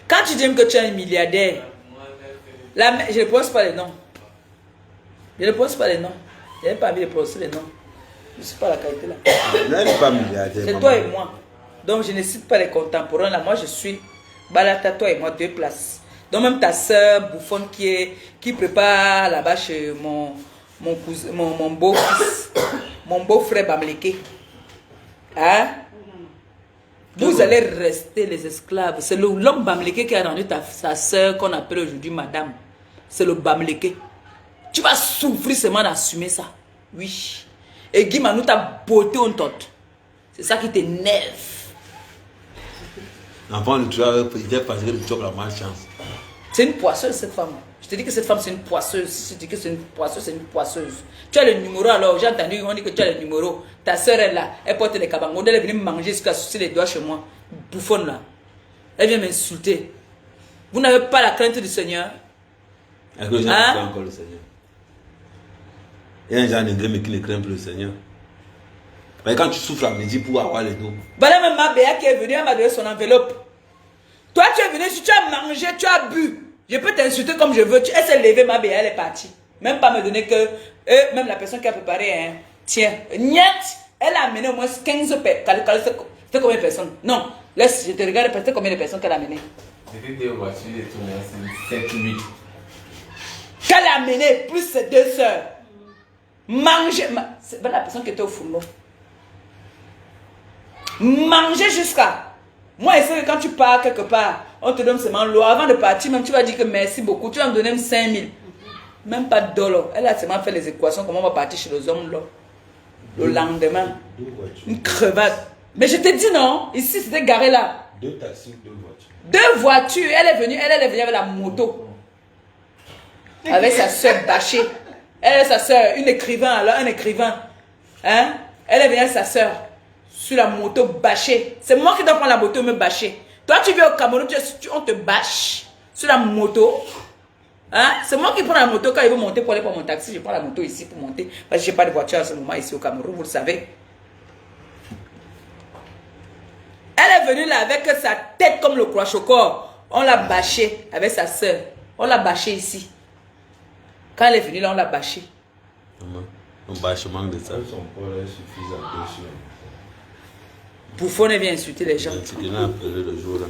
Quand tu dis que tu es un milliardaire, je ne prononce pas les noms. Je ne prononce pas les noms. Je n'ai pas envie de prononcer les noms. Je ne suis pas la qualité là. Elle n'est pas milliardaire. C'est toi et moi. Donc je ne cite pas les contemporains là. Moi je suis Balata, toi et moi, 2 places. Donc même ta soeur bouffonne qui prépare là-bas chez mon beau-fils, mon beau-frère Bamleke. Hein? Vous allez rester les esclaves. C'est l'homme Bamleke qui a rendu sa soeur qu'on appelle aujourd'hui madame. C'est le Bamleke. Tu vas souffrir seulement d'assumer ça. Oui. Et Guy Manou t'a beauté en tête. C'est ça qui t'énerve. L'enfant de toi, il est passé le job la malchance. C'est une poisseuse cette femme. Je te dis que cette femme c'est une poisseuse. Si je te dis que c'est une poisseuse, c'est une poisseuse. Tu as le numéro alors, j'ai entendu, on dit que tu as le numéro. Ta soeur est là, elle porte des cabangos, elle est venue me manger jusqu'à sucer les doigts chez moi. Bouffonne là. Elle vient m'insulter. Vous n'avez pas la crainte du Seigneur? Est-ce que les gens ne craignent encore le Seigneur? Il y a un genre de gré mais qui ne craint plus le Seigneur. Mais quand tu souffres à midi pour avoir les dos. Voilà même ma béa qui est venue, elle m'a donné son enveloppe. Toi tu es venu, si tu as mangé, tu as bu. Je peux t'insulter comme je veux. Elle s'est levée, ma béa, elle est partie. Même pas me donner que... même la personne qui a préparé, hein, tiens, niet, elle a amené au moins 15 personnes. C'était combien de personnes? Non, laisse, je te regarde, c'était combien de personnes qu'elle a amené? C'était des voitures et tout, 7 ou 8. Qu'elle a amené, plus ses 2 soeurs. Manger, c'est la personne qui était au fourneau. Manger jusqu'à... Moi, je sais que quand tu pars quelque part, on te donne seulement l'eau. Avant de partir, même tu vas dire que merci beaucoup. Tu vas me donner 5 000. Même pas de $. Elle a seulement fait les équations. Comment on va partir chez les hommes là. Le lendemain. Une crevade. Mais je te dis non. Ici, c'était garé là. 2 taxis, 2 voitures. 2 voitures. Elle est venue avec la moto. Avec sa soeur bâchée. Elle est sa soeur. Une écrivain alors. Un écrivain. Hein? Elle est venue avec sa soeur. Sur la moto bâchée. C'est moi qui dois prendre la moto et me bâcher. Toi, tu viens au Cameroun, on te bâche sur la moto. Hein? C'est moi qui prends la moto quand il veut monter pour aller pour mon taxi. Je prends la moto ici pour monter. Parce que je n'ai pas de voiture en ce moment ici au Cameroun, vous le savez. Elle est venue là avec sa tête comme le croix-chocor. On l'a bâchée avec sa soeur. On l'a bâchée ici. Quand elle est venue là, on l'a bâchée. Un bâchement de ça. Son poids est suffisant dessus. Bouffon vient insulter les gens. Tu l'as appelé le jour là.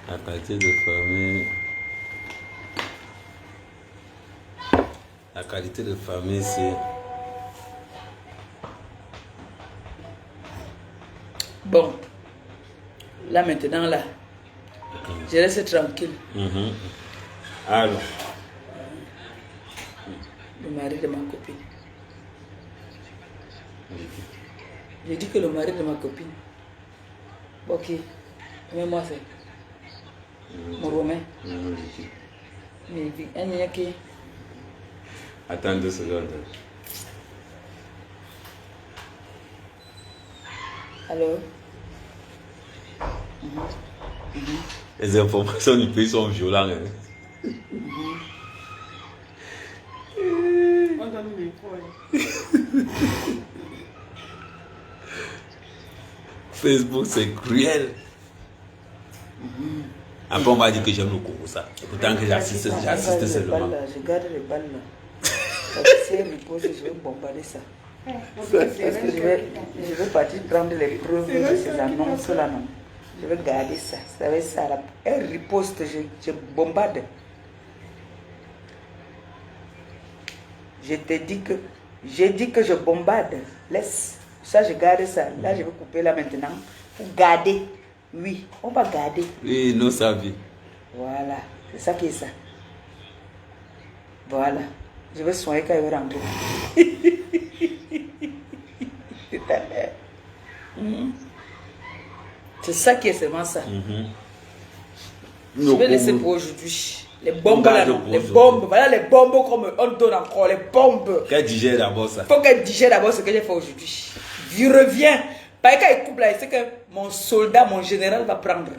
La qualité de famille. La qualité de famille, c'est. Bon. Là maintenant, là. Je reste tranquille. Alors. Le mari de ma copine. J'ai dit que le mari de ma copine. Ok. Mais moi c'est. Mon Romain. Mais il y a qui. Attends 2 secondes. Alors. Les informations du pays sont violentes. Hein? On donne le micro. Facebook, c'est cruel. Après, on va dire que j'aime le Congo, ça. Pourtant que j'assiste seulement. Je garde les balles là. Parce que si elle me pose, je vais bombarder ça. Parce que je vais partir prendre les preuves de ces annonces là. Non. Je vais garder ça. Ça va être ça. Là. Elle riposte, je bombarde. Je te dis que. J'ai dit que je bombarde. Laisse. Ça, je garde ça. Là, je vais couper là maintenant. Pour garder. Oui, on va garder. Oui, nous savons. Voilà. C'est ça qui est ça. Voilà. Je vais soigner quand il va rentrer. C'est ça qui est seulement ça. Je vais laisser pour aujourd'hui. Les bombes là, non. Les bombes. Voilà les bombes comme on donne encore. Les bombes. Qu'elle digère d'abord ça. Il faut qu'elle digère d'abord ce que j'ai fait aujourd'hui. Je reviens. Parce qu'il coupe là, c'est que mon soldat, mon général va prendre.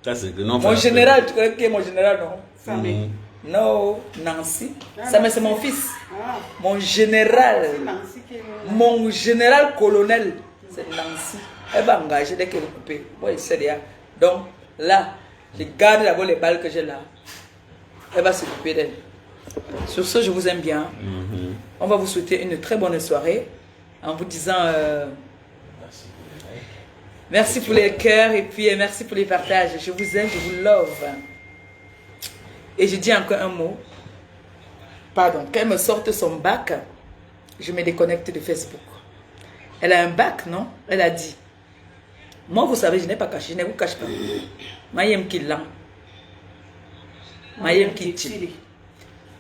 Ça, c'est que non. Mon général, tu connais qui est mon général, non? Samé. Non, Nancy. Ça, mais c'est mon fils. Mon général. Mon général colonel, c'est Nancy. Elle va engager dès qu'elle est coupée. Oui, c'est bien. Donc, là, je garde d'abord les balles que j'ai là. Elle va s'occuper d'elle. Sur ce, je vous aime bien. On va vous souhaiter une très bonne soirée en vous disant merci pour les cœurs et puis merci pour les partages. Je vous aime, je vous love. Et je dis encore un mot. Pardon, quand elle me sorte son bac, je me déconnecte de Facebook. Elle a un bac, non? Elle a dit. Moi, vous savez, je n'ai pas caché, je ne vous cache pas. Mayem qui l'a. Mayem qui tire.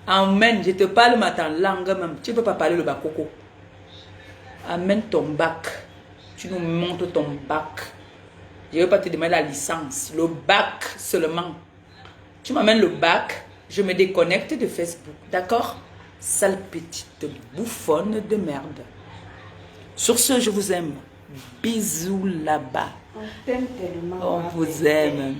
Amen, je te parle ma langue même. Tu ne peux pas parler le bakoko. Amène ton bac. Tu nous montres ton bac. Je ne vais pas te demander la licence. Le bac seulement. Tu m'amènes le bac, je me déconnecte de Facebook. D'accord? Sale petite bouffonne de merde. Sur ce, je vous aime. Bisous là-bas. On t'aime tellement. On vous aime.